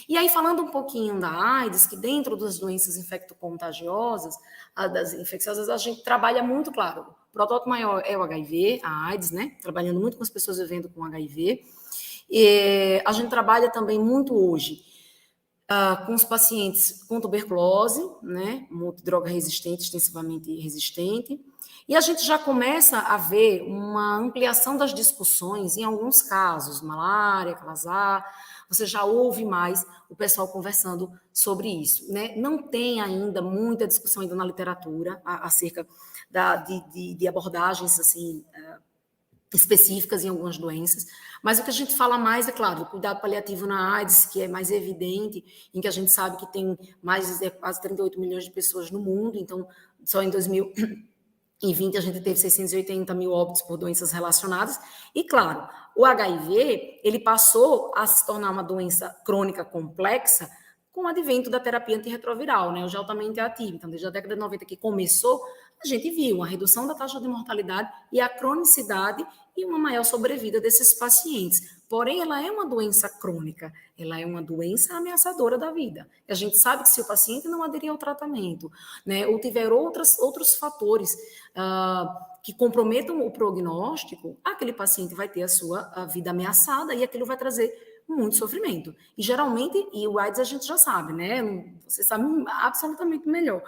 E aí, falando um pouquinho da AIDS, que dentro das doenças infectocontagiosas, das infecciosas, a gente trabalha muito, claro, o protótipo maior é o HIV, a AIDS, né? Trabalhando muito com as pessoas vivendo com HIV. E a gente trabalha também muito hoje com os pacientes com tuberculose, né? Multidroga resistente, extensivamente resistente. E a gente já começa a ver uma ampliação das discussões em alguns casos, malária, calazar, você já ouve mais o pessoal conversando sobre isso, né? Não tem ainda muita discussão ainda na literatura acerca de abordagens assim específicas em algumas doenças, mas o que a gente fala mais é, claro, o cuidado paliativo na AIDS, que é mais evidente, em que a gente sabe que tem mais de quase 38 milhões de pessoas no mundo, então só em 2020 a gente teve 680 mil óbitos por doenças relacionadas, e claro, o HIV, ele passou a se tornar uma doença crônica complexa com o advento da terapia antirretroviral, né, hoje altamente ativa. Então, desde a década de 90 que começou, a gente viu uma redução da taxa de mortalidade e a cronicidade e uma maior sobrevida desses pacientes. Porém, ela é uma doença crônica, ela é uma doença ameaçadora da vida. E a gente sabe que se o paciente não aderir ao tratamento, né, ou tiver outros fatores que comprometam o prognóstico, aquele paciente vai ter a sua vida ameaçada e aquilo vai trazer muito sofrimento. E geralmente, e o AIDS a gente já sabe, né? Você sabe absolutamente melhor,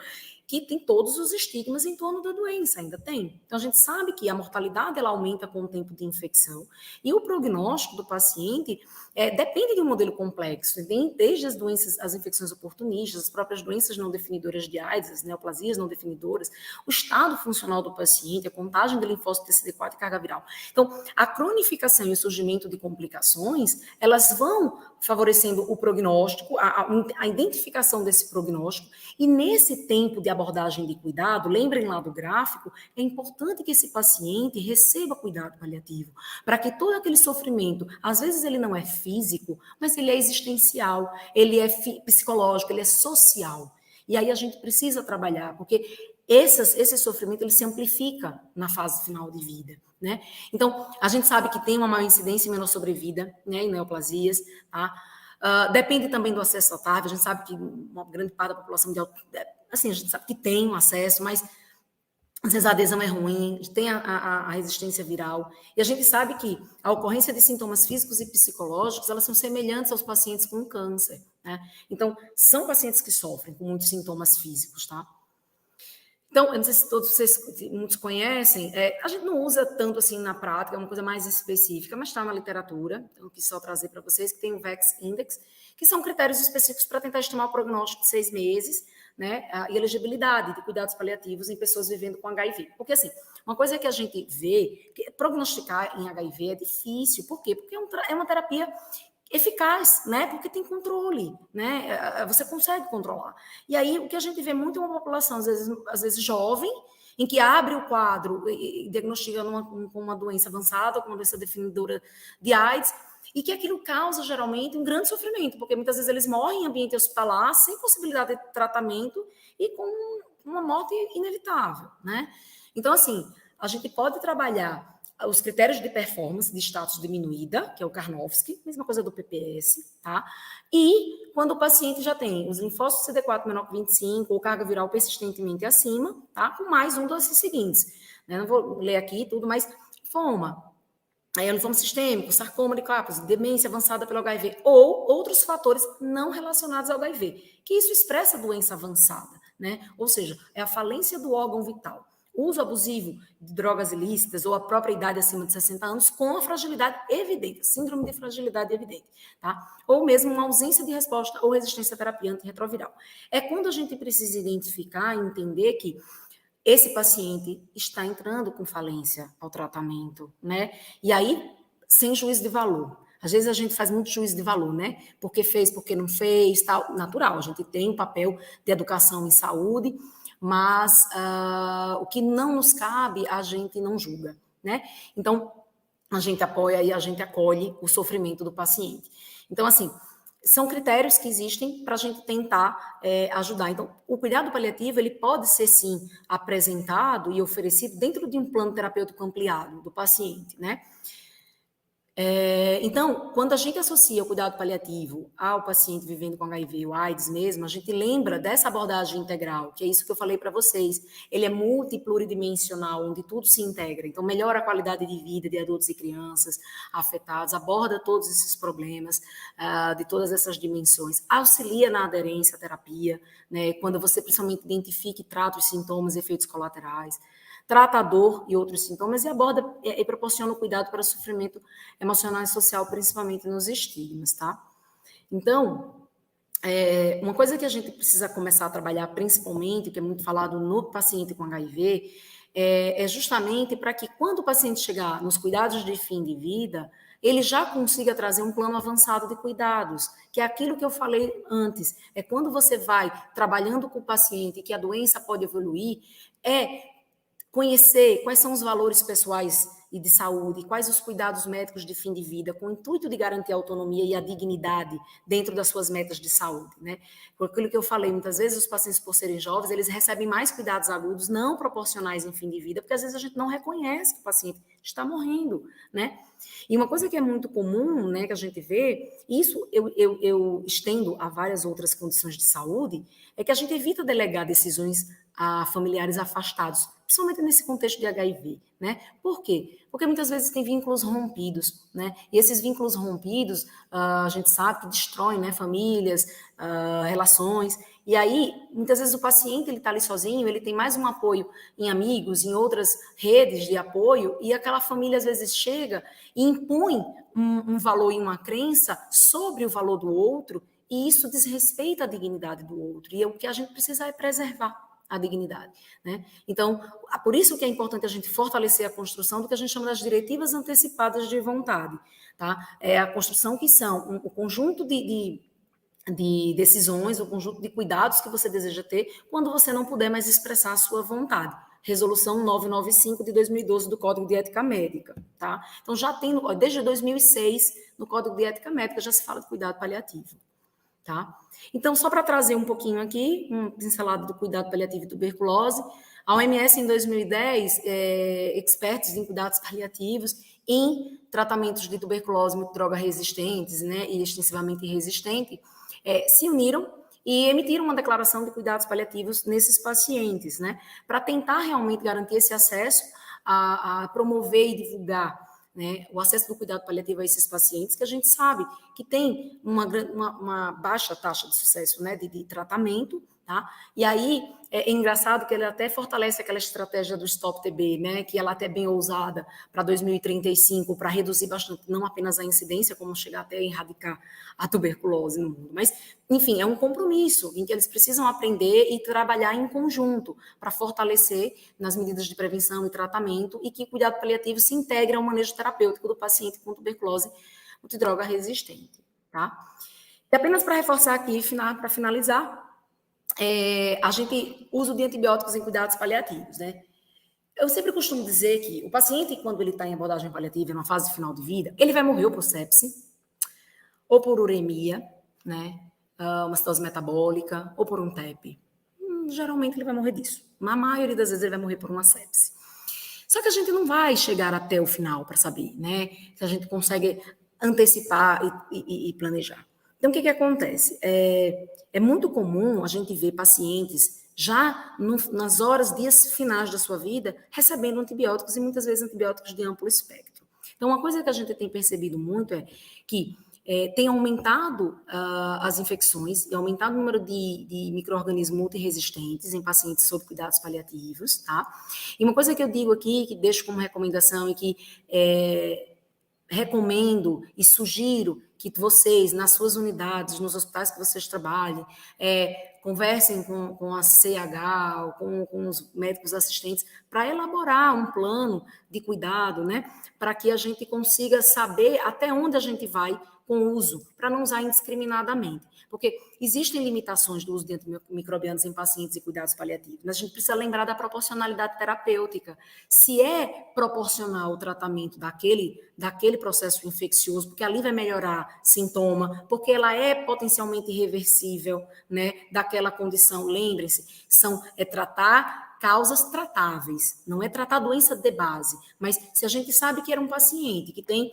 que tem todos os estigmas em torno da doença, ainda tem. Então, a gente sabe que a mortalidade ela aumenta com o tempo de infecção e o prognóstico do paciente depende de um modelo complexo, desde as doenças, as infecções oportunistas, as próprias doenças não definidoras de AIDS, as neoplasias não definidoras, o estado funcional do paciente, a contagem de linfócito TCD4 e carga viral. Então, a cronificação e o surgimento de complicações, elas vão favorecendo o prognóstico, a identificação desse prognóstico, e nesse tempo de abordagem de cuidado, lembrem lá do gráfico, é importante que esse paciente receba cuidado paliativo, para que todo aquele sofrimento, às vezes ele não é físico, mas ele é existencial, ele é psicológico, ele é social. E aí a gente precisa trabalhar, porque esse sofrimento ele se amplifica na fase final de vida, né? Então, a gente sabe que tem uma maior incidência e menor sobrevida, né, em neoplasias, tá? Depende também do acesso à TARV, a gente sabe que uma grande parte da população assim, a gente sabe que tem um acesso, mas às vezes a adesão é ruim, tem a resistência viral, e a gente sabe que a ocorrência de sintomas físicos e psicológicos, elas são semelhantes aos pacientes com câncer, né? Então, são pacientes que sofrem com muitos sintomas físicos, tá? Então, eu não sei se todos vocês, muitos conhecem, a gente não usa tanto assim na prática, é uma coisa mais específica, mas está na literatura, então eu quis só trazer para vocês que tem o VAX Index, que são critérios específicos para tentar estimar o prognóstico de 6 meses, né, e elegibilidade de cuidados paliativos em pessoas vivendo com HIV. Porque, assim, uma coisa que a gente vê, que prognosticar em HIV é difícil, por quê? Porque é uma terapia eficaz, né? Porque tem controle, né? Você consegue controlar. E aí o que a gente vê muito é uma população, às vezes jovem, em que abre o quadro e diagnostica com uma doença avançada, com uma doença definidora de AIDS, e que aquilo causa geralmente um grande sofrimento, porque muitas vezes eles morrem em ambiente hospitalar, sem possibilidade de tratamento e com uma morte inevitável, né? Então, assim, a gente pode trabalhar os critérios de performance de status diminuída, que é o Karnofsky, mesma coisa do PPS, tá? E quando o paciente já tem os linfócitos CD4 menor que 25 ou carga viral persistentemente acima, tá? Com mais um desses seguintes, né? Não vou ler aqui tudo, mas linfoma, linfoma sistêmico, sarcoma de Kaposi, demência avançada pelo HIV, ou outros fatores não relacionados ao HIV, que isso expressa doença avançada, né? Ou seja, é a falência do órgão vital. Uso abusivo de drogas ilícitas ou a própria idade acima de 60 anos com a fragilidade evidente, síndrome de fragilidade evidente, tá? Ou mesmo uma ausência de resposta ou resistência à terapia antirretroviral. É quando a gente precisa identificar e entender que esse paciente está entrando com falência ao tratamento, né? E aí, sem juízo de valor. Às vezes a gente faz muito juízo de valor, né? Porque fez, porque não fez, tal. Natural, a gente tem um papel de educação em saúde, mas o que não nos cabe, a gente não julga, né? Então, a gente apoia e a gente acolhe o sofrimento do paciente. Então, assim, são critérios que existem para a gente tentar ajudar. Então, o cuidado paliativo, ele pode ser, sim, apresentado e oferecido dentro de um plano terapêutico ampliado do paciente, né? Então, quando a gente associa o cuidado paliativo ao paciente vivendo com HIV ou AIDS mesmo, a gente lembra dessa abordagem integral, que é isso que eu falei para vocês. Ele é multipluridimensional, onde tudo se integra. Então, melhora a qualidade de vida de adultos e crianças afetados, aborda todos esses problemas de todas essas dimensões, auxilia na aderência à terapia, né, quando você principalmente identifica e trata os sintomas e efeitos colaterais, trata a dor e outros sintomas e aborda e proporciona o cuidado para o sofrimento emocional e social, principalmente nos estigmas, tá? Então, uma coisa que a gente precisa começar a trabalhar principalmente, que é muito falado no paciente com HIV, é justamente para que quando o paciente chegar nos cuidados de fim de vida, ele já consiga trazer um plano avançado de cuidados, que é aquilo que eu falei antes, é quando você vai trabalhando com o paciente que a doença pode evoluir, conhecer quais são os valores pessoais e de saúde, quais os cuidados médicos de fim de vida, com o intuito de garantir a autonomia e a dignidade dentro das suas metas de saúde, né? Por aquilo que eu falei, muitas vezes os pacientes, por serem jovens, eles recebem mais cuidados agudos não proporcionais em fim de vida, porque às vezes a gente não reconhece que o paciente está morrendo, né? E uma coisa que é muito comum, né, que a gente vê, isso eu estendo a várias outras condições de saúde, é que a gente evita delegar decisões a familiares afastados, principalmente nesse contexto de HIV, né? Por quê? Porque muitas vezes tem vínculos rompidos, né? E esses vínculos rompidos, a gente sabe que destroem, né, famílias, relações. E aí, muitas vezes o paciente ele está ali sozinho, ele tem mais um apoio em amigos, em outras redes de apoio, e aquela família às vezes chega e impõe um valor e uma crença sobre o valor do outro, e isso desrespeita a dignidade do outro. E o que a gente precisa é preservar a dignidade, né? Então, por isso que é importante a gente fortalecer a construção do que a gente chama das diretivas antecipadas de vontade, tá? É a construção que são o conjunto de decisões, o conjunto de cuidados que você deseja ter quando você não puder mais expressar a sua vontade. Resolução 995 de 2012 do Código de Ética Médica, tá? Então, já tem, desde 2006, no Código de Ética Médica, já se fala de cuidado paliativo. Tá? Então, só para trazer um pouquinho aqui, um pincelado do cuidado paliativo e tuberculose, a OMS, em 2010, expertos em cuidados paliativos em tratamentos de tuberculose multidroga resistentes, né, e extensivamente resistente, se uniram e emitiram uma declaração de cuidados paliativos nesses pacientes, né, para tentar realmente garantir esse acesso a promover e divulgar, né, o acesso do cuidado paliativo a esses pacientes, que a gente sabe que tem uma baixa taxa de sucesso, né, de tratamento, tá? E aí é engraçado que ele até fortalece aquela estratégia do Stop TB, né, que ela até é bem ousada para 2035, para reduzir bastante, não apenas a incidência, como chegar até a erradicar a tuberculose no mundo, mas, enfim, é um compromisso em que eles precisam aprender e trabalhar em conjunto para fortalecer nas medidas de prevenção e tratamento e que o cuidado paliativo se integre ao manejo terapêutico do paciente com tuberculose multidroga resistente, tá? E apenas para reforçar aqui, para finalizar, a gente usa de antibióticos em cuidados paliativos, né? Eu sempre costumo dizer que o paciente, quando ele está em abordagem paliativa, numa fase final de vida, ele vai morrer ou por sepse, ou por uremia, né? Uma citose metabólica, ou por um TEP. Geralmente ele vai morrer disso. Na maioria das vezes ele vai morrer por uma sepse. Só que a gente não vai chegar até o final para saber, né? Se a gente consegue antecipar e planejar. Então, o que acontece? É muito comum a gente ver pacientes já nas horas, dias finais da sua vida, recebendo antibióticos e muitas vezes antibióticos de amplo espectro. Então, uma coisa que a gente tem percebido muito é que tem aumentado as infecções e aumentado o número de micro-organismos multiresistentes em pacientes sob cuidados paliativos, tá? E uma coisa que eu digo aqui, que deixo como recomendação e que recomendo e sugiro que vocês, nas suas unidades, nos hospitais que vocês trabalhem, conversem com a CH, ou com os médicos assistentes, para elaborar um plano de cuidado, né? Para que a gente consiga saber até onde a gente vai com o uso, para não usar indiscriminadamente. Porque existem limitações do uso de antimicrobianos em pacientes e cuidados paliativos, mas a gente precisa lembrar da proporcionalidade terapêutica. Se é proporcional o tratamento daquele processo infeccioso, porque ali vai melhorar sintoma, porque ela é potencialmente irreversível, né, daquela condição. Lembrem-se, é tratar causas tratáveis, não é tratar doença de base. Mas se a gente sabe que era um paciente que tem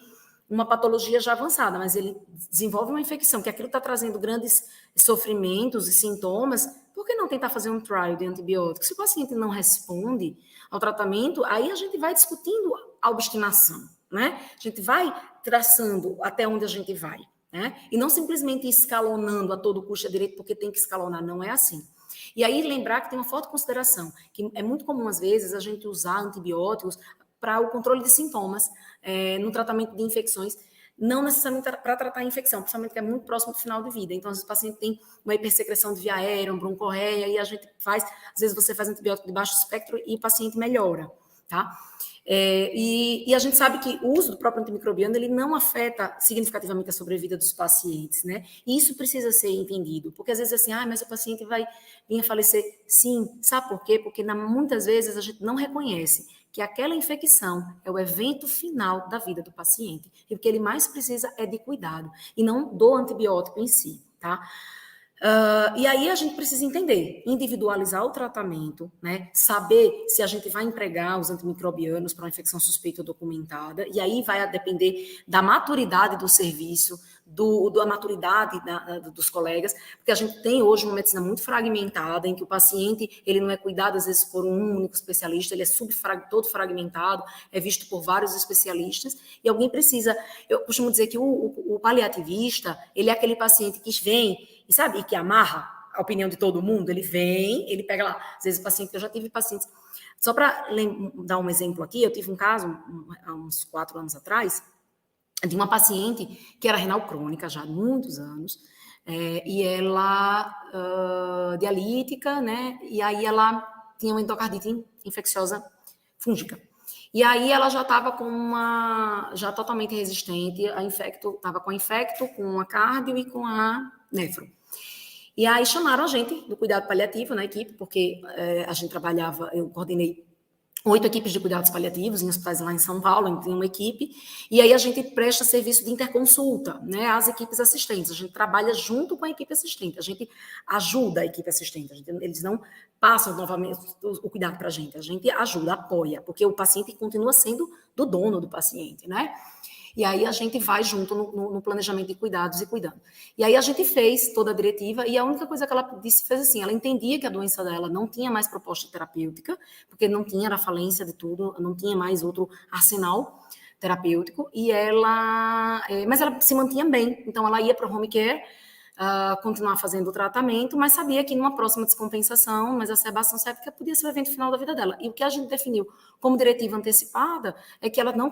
uma patologia já avançada, mas ele desenvolve uma infecção, que aquilo está trazendo grandes sofrimentos e sintomas, por que não tentar fazer um trial de antibiótico? Se o paciente não responde ao tratamento, aí a gente vai discutindo a obstinação, né? A gente vai traçando até onde a gente vai, né? E não simplesmente escalonando a todo custo a direito, porque tem que escalonar, não é assim. E aí lembrar que tem uma forte consideração, que é muito comum às vezes a gente usar antibióticos para o controle de sintomas, no tratamento de infecções, não necessariamente para tratar a infecção, principalmente que é muito próximo do final de vida. Então, às vezes o paciente tem uma hipersecreção de via aérea, uma broncorreia, e a gente faz, às vezes você faz antibiótico de baixo espectro e o paciente melhora, tá? E a gente sabe que o uso do próprio antimicrobiano, ele não afeta significativamente a sobrevida dos pacientes, né? E isso precisa ser entendido, porque às vezes assim, mas o paciente vai vir a falecer. Sim, sabe por quê? Porque muitas vezes a gente não reconhece que aquela infecção é o evento final da vida do paciente. E o que ele mais precisa é de cuidado, e não do antibiótico em si, tá? E aí a gente precisa entender, individualizar o tratamento, né? Saber se a gente vai empregar os antimicrobianos para uma infecção suspeita ou documentada, e aí vai depender da maturidade do serviço, da maturidade dos colegas, porque a gente tem hoje uma medicina muito fragmentada, em que o paciente ele não é cuidado às vezes por um único especialista, ele é todo fragmentado, é visto por vários especialistas, e alguém precisa, eu costumo dizer que o paliativista, ele é aquele paciente que vem, e sabe, que amarra a opinião de todo mundo, ele vem, ele pega lá, às vezes o paciente, eu já tive pacientes, só para dar um exemplo aqui, eu tive um caso, há uns 4 anos atrás, de uma paciente que era renal crônica já há muitos anos, e ela, dialítica, né, e aí ela tinha uma endocardite infecciosa fúngica. E aí ela já estava já totalmente resistente a infecto, estava com a infecto, com a cardio e com a nefro. E aí chamaram a gente do cuidado paliativo na equipe, porque a gente trabalhava, eu coordenei 8 equipes de cuidados paliativos em hospitais lá em São Paulo, a gente tem uma equipe, e aí a gente presta serviço de interconsulta, né, às equipes assistentes, a gente trabalha junto com a equipe assistente, a gente ajuda a equipe assistente, eles não passam novamente o cuidado para a gente ajuda, apoia, porque o paciente continua sendo do dono do paciente, né? E aí a gente vai junto no planejamento de cuidados e cuidando. E aí a gente fez toda a diretiva, e a única coisa que ela fez assim, ela entendia que a doença dela não tinha mais proposta terapêutica, porque não tinha, era falência de tudo, não tinha mais outro arsenal terapêutico, mas ela se mantinha bem, então ela ia para o home care, continuar fazendo o tratamento, mas sabia que numa próxima descompensação, mas a sebação séptica podia ser o evento final da vida dela. E o que a gente definiu como diretiva antecipada é que ela não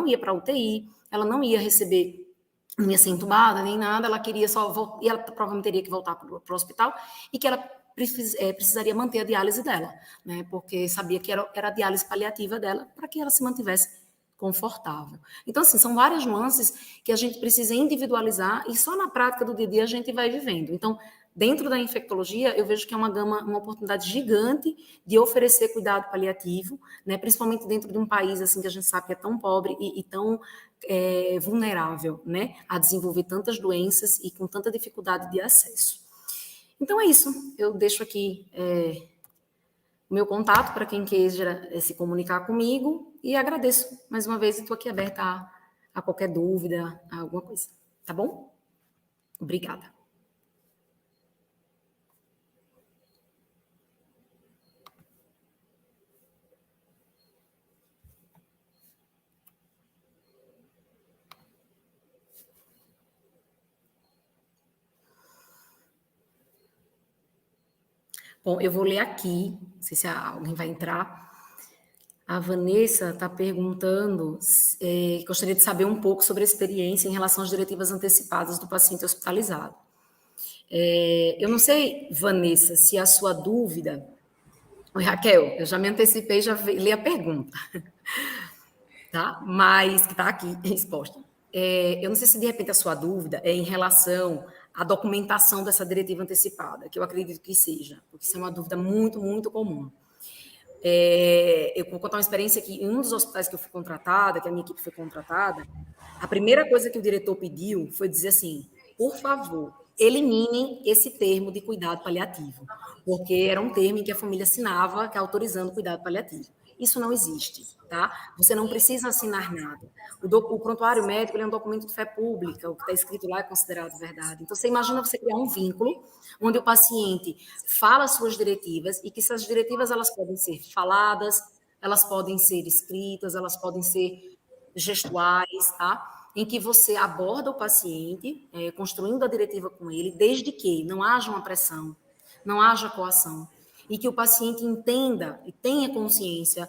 ia para a UTI, ela não ia receber, não ia ser entubada nem nada, ela queria só, e ela provavelmente teria que voltar para o hospital, e que ela precisaria manter a diálise dela, né? Porque sabia que era a diálise paliativa dela, para que ela se mantivesse confortável. Então, assim, são várias nuances que a gente precisa individualizar e só na prática do dia a dia a gente vai vivendo. Então, dentro da infectologia, eu vejo que é uma oportunidade gigante de oferecer cuidado paliativo, né, principalmente dentro de um país assim que a gente sabe que é tão pobre e tão vulnerável, né, a desenvolver tantas doenças e com tanta dificuldade de acesso. Então, é isso. Eu deixo aqui o meu contato para quem queira se comunicar comigo e agradeço mais uma vez e estou aqui aberta a qualquer dúvida, a alguma coisa. Tá bom? Obrigada. Bom, eu vou ler aqui, não sei se alguém vai entrar. A Vanessa está perguntando, gostaria de saber um pouco sobre a experiência em relação às diretivas antecipadas do paciente hospitalizado. Eu não sei, Vanessa, se a sua dúvida... Oi, Raquel, eu já me antecipei, já li a pergunta, tá? Mas que está aqui exposta. Eu não sei se de repente a sua dúvida é em relação à documentação dessa diretiva antecipada, que eu acredito que seja, porque isso é uma dúvida muito, muito comum. Eu vou contar uma experiência que em um dos hospitais que eu fui contratada, que a minha equipe foi contratada, a primeira coisa que o diretor pediu foi dizer assim: por favor, eliminem esse termo de cuidado paliativo, porque era um termo em que a família assinava que é autorizando o cuidado paliativo. Isso não existe, tá? Você não precisa assinar nada. O prontuário médico é um documento de fé pública, o que está escrito lá é considerado verdade. Então, você imagina você criar um vínculo onde o paciente fala as suas diretivas e que essas diretivas elas podem ser faladas, elas podem ser escritas, elas podem ser gestuais, tá? Em que você aborda o paciente, construindo a diretiva com ele, desde que não haja uma pressão, não haja coação, e que o paciente entenda e tenha consciência,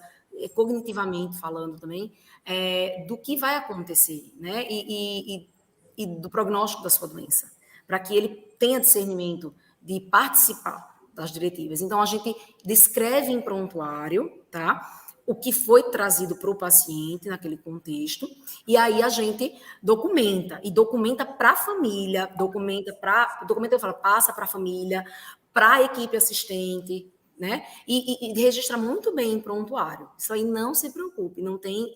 cognitivamente falando também, do que vai acontecer, né? E do prognóstico da sua doença, para que ele tenha discernimento de participar das diretivas. Então, a gente descreve em prontuário, tá? O que foi trazido para o paciente naquele contexto, e aí a gente documenta, e documenta para a família, eu falo, passa para a família, para a equipe assistente, né? E registra muito bem em prontuário. Isso aí não se preocupe, não tem.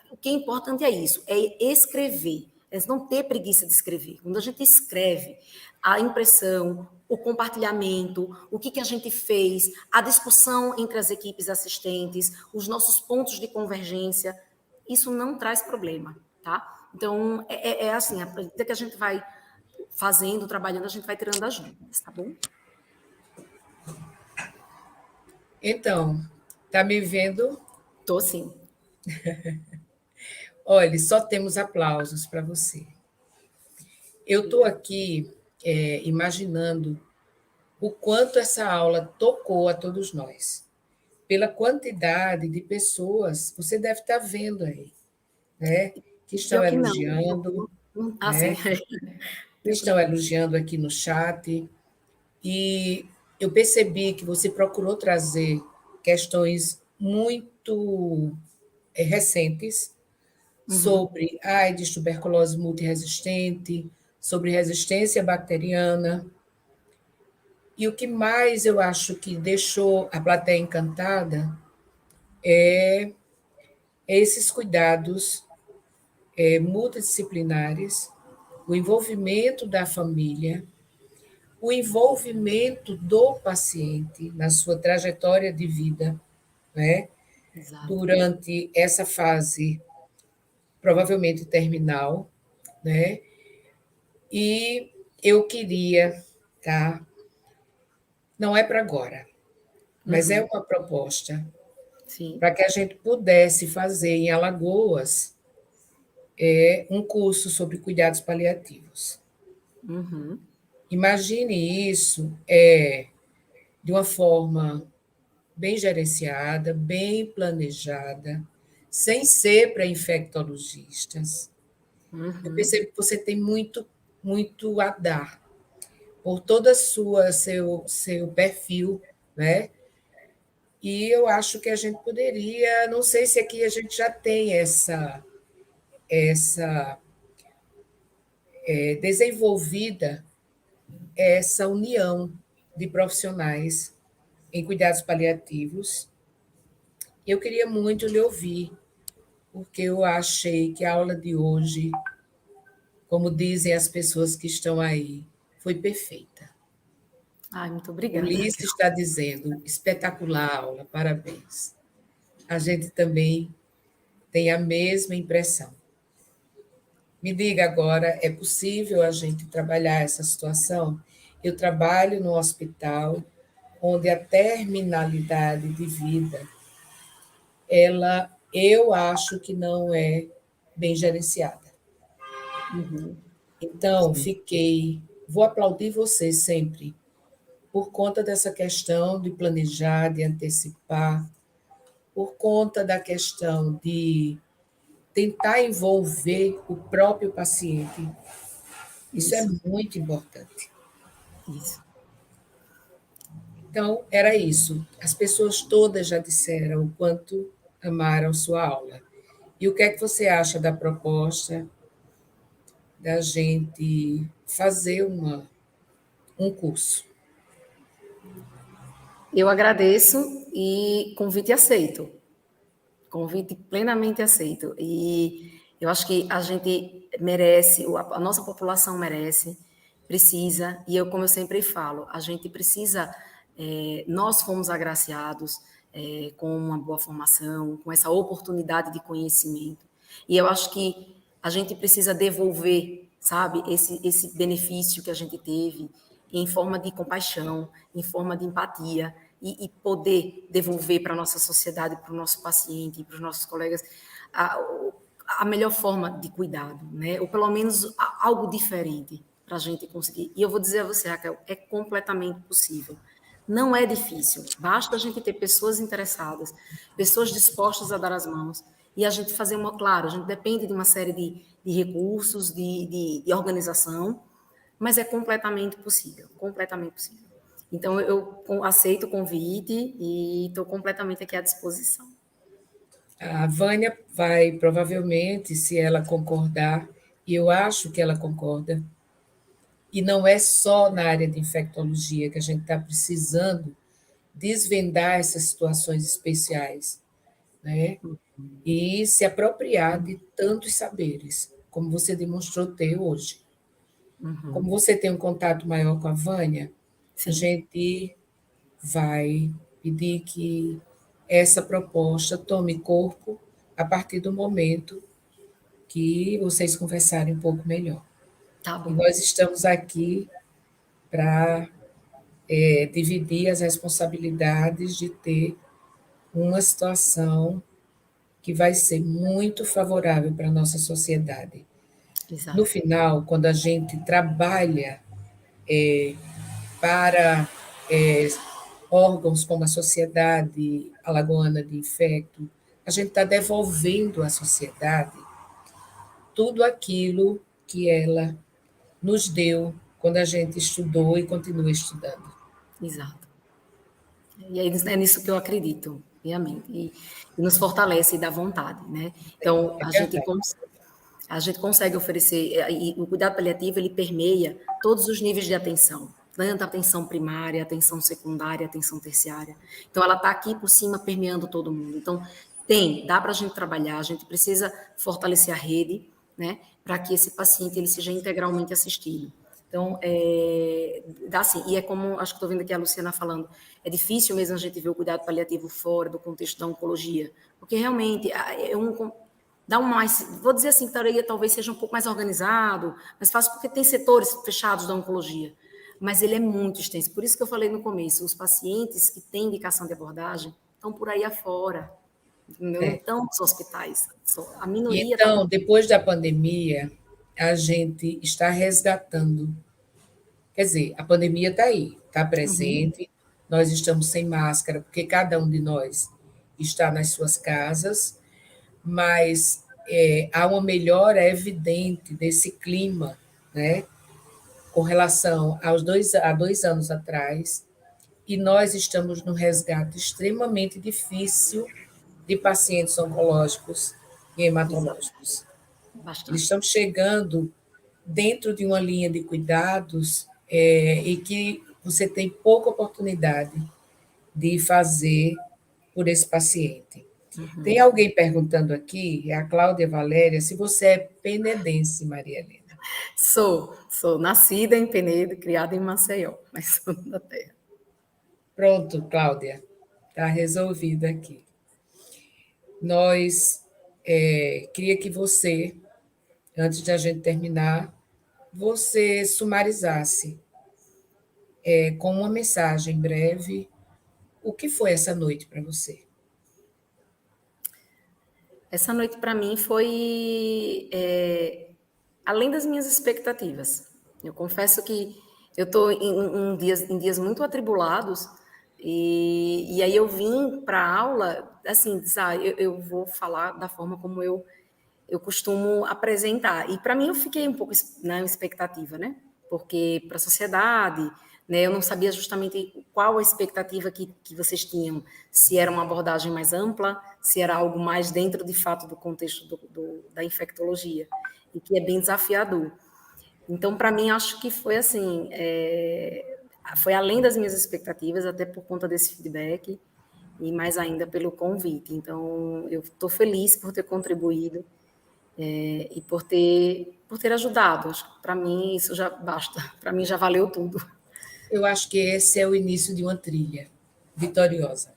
O que é importante é isso, é escrever. É não ter preguiça de escrever. Quando a gente escreve, a impressão, o compartilhamento, o que a gente fez, a discussão entre as equipes assistentes, os nossos pontos de convergência, isso não traz problema, tá? Então, assim, a medida que a gente vai fazendo, trabalhando, a gente vai tirando as dúvidas, tá bom? Então, tá me vendo? Tô sim. Olha, só temos aplausos para você. Eu estou aqui imaginando o quanto essa aula tocou a todos nós. Pela quantidade de pessoas, você deve estar vendo aí, né? Que estão Pior que não. elogiando, Sim. né? Que estão elogiando aqui no chat. E eu percebi que você procurou trazer questões muito recentes sobre AIDS, tuberculose multiresistente, sobre resistência bacteriana. E o que mais eu acho que deixou a plateia encantada é esses cuidados multidisciplinares, o envolvimento da família, o envolvimento do paciente na sua trajetória de vida, né? Exato. Durante essa fase provavelmente terminal, né? E eu queria, tá? Não é para agora, mas é uma proposta Sim. para que a gente pudesse fazer em Alagoas um curso sobre cuidados paliativos. Imagine isso de uma forma bem gerenciada, bem planejada, sem ser para infectologistas. Eu percebo que você tem muito, muito a dar por todo seu perfil, né? E eu acho que a gente poderia, não sei se aqui a gente já tem essa desenvolvida essa união de profissionais em cuidados paliativos. Eu queria muito lhe ouvir, porque eu achei que a aula de hoje, como dizem as pessoas que estão aí, foi perfeita. Ai, muito obrigada, Ulisses Raquel. está dizendo, espetacular aula, parabéns. A gente também tem a mesma impressão. Me diga agora, é possível a gente trabalhar essa situação? Eu trabalho no hospital onde a terminalidade de vida, eu acho que não é bem gerenciada. Então, vou aplaudir você sempre, por conta dessa questão de planejar, de antecipar, por conta da questão de tentar envolver o próprio paciente. Isso é muito importante. Isso. Então, era isso. As pessoas todas já disseram o quanto amaram sua aula. E o que é que você acha da proposta da gente fazer um curso? Eu agradeço e convite aceito. Convite plenamente aceito. E eu acho que a gente merece, a nossa população merece, precisa, e eu, como eu sempre falo, a gente precisa, nós fomos agraciados com uma boa formação, com essa oportunidade de conhecimento. E eu acho que a gente precisa devolver, sabe, esse benefício que a gente teve em forma de compaixão, em forma de empatia, e poder devolver para a nossa sociedade, para o nosso paciente, para os nossos colegas, a, a melhor forma de cuidado, né? Ou pelo menos algo diferente para a gente conseguir. E eu vou dizer a você, Raquel, é completamente possível. Não é difícil, basta a gente ter pessoas interessadas, pessoas dispostas a dar as mãos, e a gente fazer uma, claro, a gente depende de uma série de recursos, de organização, mas é completamente possível, completamente possível. Então, eu aceito o convite e estou completamente aqui à disposição. A Vânia vai, provavelmente, se ela concordar, e eu acho que ela concorda, e não é só na área de infectologia que a gente está precisando desvendar essas situações especiais, né? E se apropriar de tantos saberes, como você demonstrou ter hoje. Como você tem um contato maior com a Vânia, a Sim, gente vai pedir que essa proposta tome corpo a partir do momento que vocês conversarem um pouco melhor. tá E bom. nós estamos aqui para dividir as responsabilidades de ter uma situação que vai ser muito favorável para a nossa sociedade. No Exato. final, quando a gente trabalha para órgãos como a Sociedade Alagoana de Infecto, a gente está devolvendo à sociedade tudo aquilo que ela nos deu quando a gente estudou e continua estudando. Exato. E é nisso que eu acredito, realmente. E nos fortalece e dá vontade, né? Então, É verdade. a gente consegue oferecer, e o cuidado paliativo, ele permeia todos os níveis de atenção, tanto a atenção primária, a atenção secundária, a atenção terciária. Então, ela está aqui por cima, permeando todo mundo. Então, dá para a gente trabalhar, a gente precisa fortalecer a rede, né, para que esse paciente ele seja integralmente assistido. Então, dá assim, e é como, acho que estou vendo aqui a Luciana falando, é difícil mesmo a gente ver o cuidado paliativo fora do contexto da oncologia, porque realmente dá um mais, vou dizer assim, talvez seja um pouco mais organizado, mais fácil, porque tem setores fechados da oncologia, mas ele é muito extenso. Por isso que eu falei no começo, os pacientes que têm indicação de abordagem estão por aí afora, não É. estão nos hospitais, a E minoria está. então, depois da pandemia, a gente está resgatando. Quer dizer, a pandemia está aí, está Uhum, presente, nós estamos sem máscara, porque cada um de nós está nas suas casas, mas há uma melhora evidente desse clima, né, com relação há 2 anos atrás, e nós estamos num resgate extremamente difícil de pacientes oncológicos e exato, hematológicos. Eles bastante. estão chegando dentro de uma linha de cuidados e que você tem pouca oportunidade de fazer por esse paciente. Tem alguém perguntando aqui, é a Cláudia Valéria, se você é penedense, Maria Helena. Sou nascida em Penedo, criada em Maceió, mas sou da terra. Pronto, Cláudia, está resolvido aqui. Nós queria que você, antes de a gente terminar, você sumarizasse com uma mensagem breve o que foi essa noite para você. Essa noite para mim foi além das minhas expectativas. Eu confesso que eu estou em dias muito atribulados e aí eu vim para a aula assim, eu vou falar da forma como eu costumo apresentar. E para mim eu fiquei um pouco na expectativa, né? Porque para a sociedade, né? Eu não sabia justamente qual a expectativa que vocês tinham, se era uma abordagem mais ampla, se era algo mais dentro, de fato, do contexto da infectologia, e que é bem desafiador. Então, para mim, acho que foi assim, foi além das minhas expectativas, até por conta desse feedback, e mais ainda pelo convite. Então, eu estou feliz por ter contribuído e por ter ajudado. Acho que para mim isso já basta, para mim já valeu tudo. Eu acho que esse é o início de uma trilha vitoriosa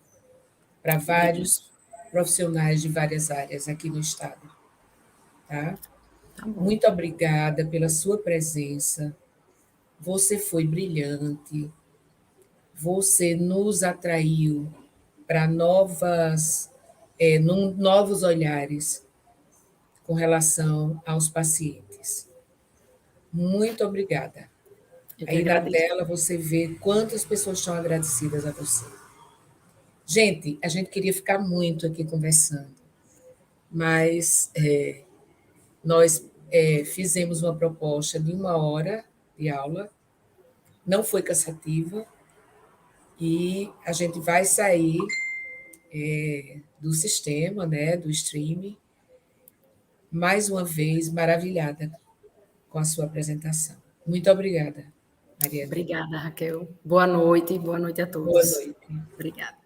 para vários profissionais de várias áreas aqui no estado, tá? Tá bom. Muito obrigada pela sua presença. Você foi brilhante. Você nos atraiu para novos olhares com relação aos pacientes. Muito obrigada. Eu que Aí na agradeço. tela você vê quantas pessoas estão agradecidas a você. Gente, a gente queria ficar muito aqui conversando, mas nós fizemos uma proposta de 1 hora de aula, não foi cansativa, e a gente vai sair do sistema, né, do streaming, mais uma vez maravilhada com a sua apresentação. Muito obrigada, Mariana. Obrigada, Raquel. Boa noite a Boa todos. noite. Obrigada.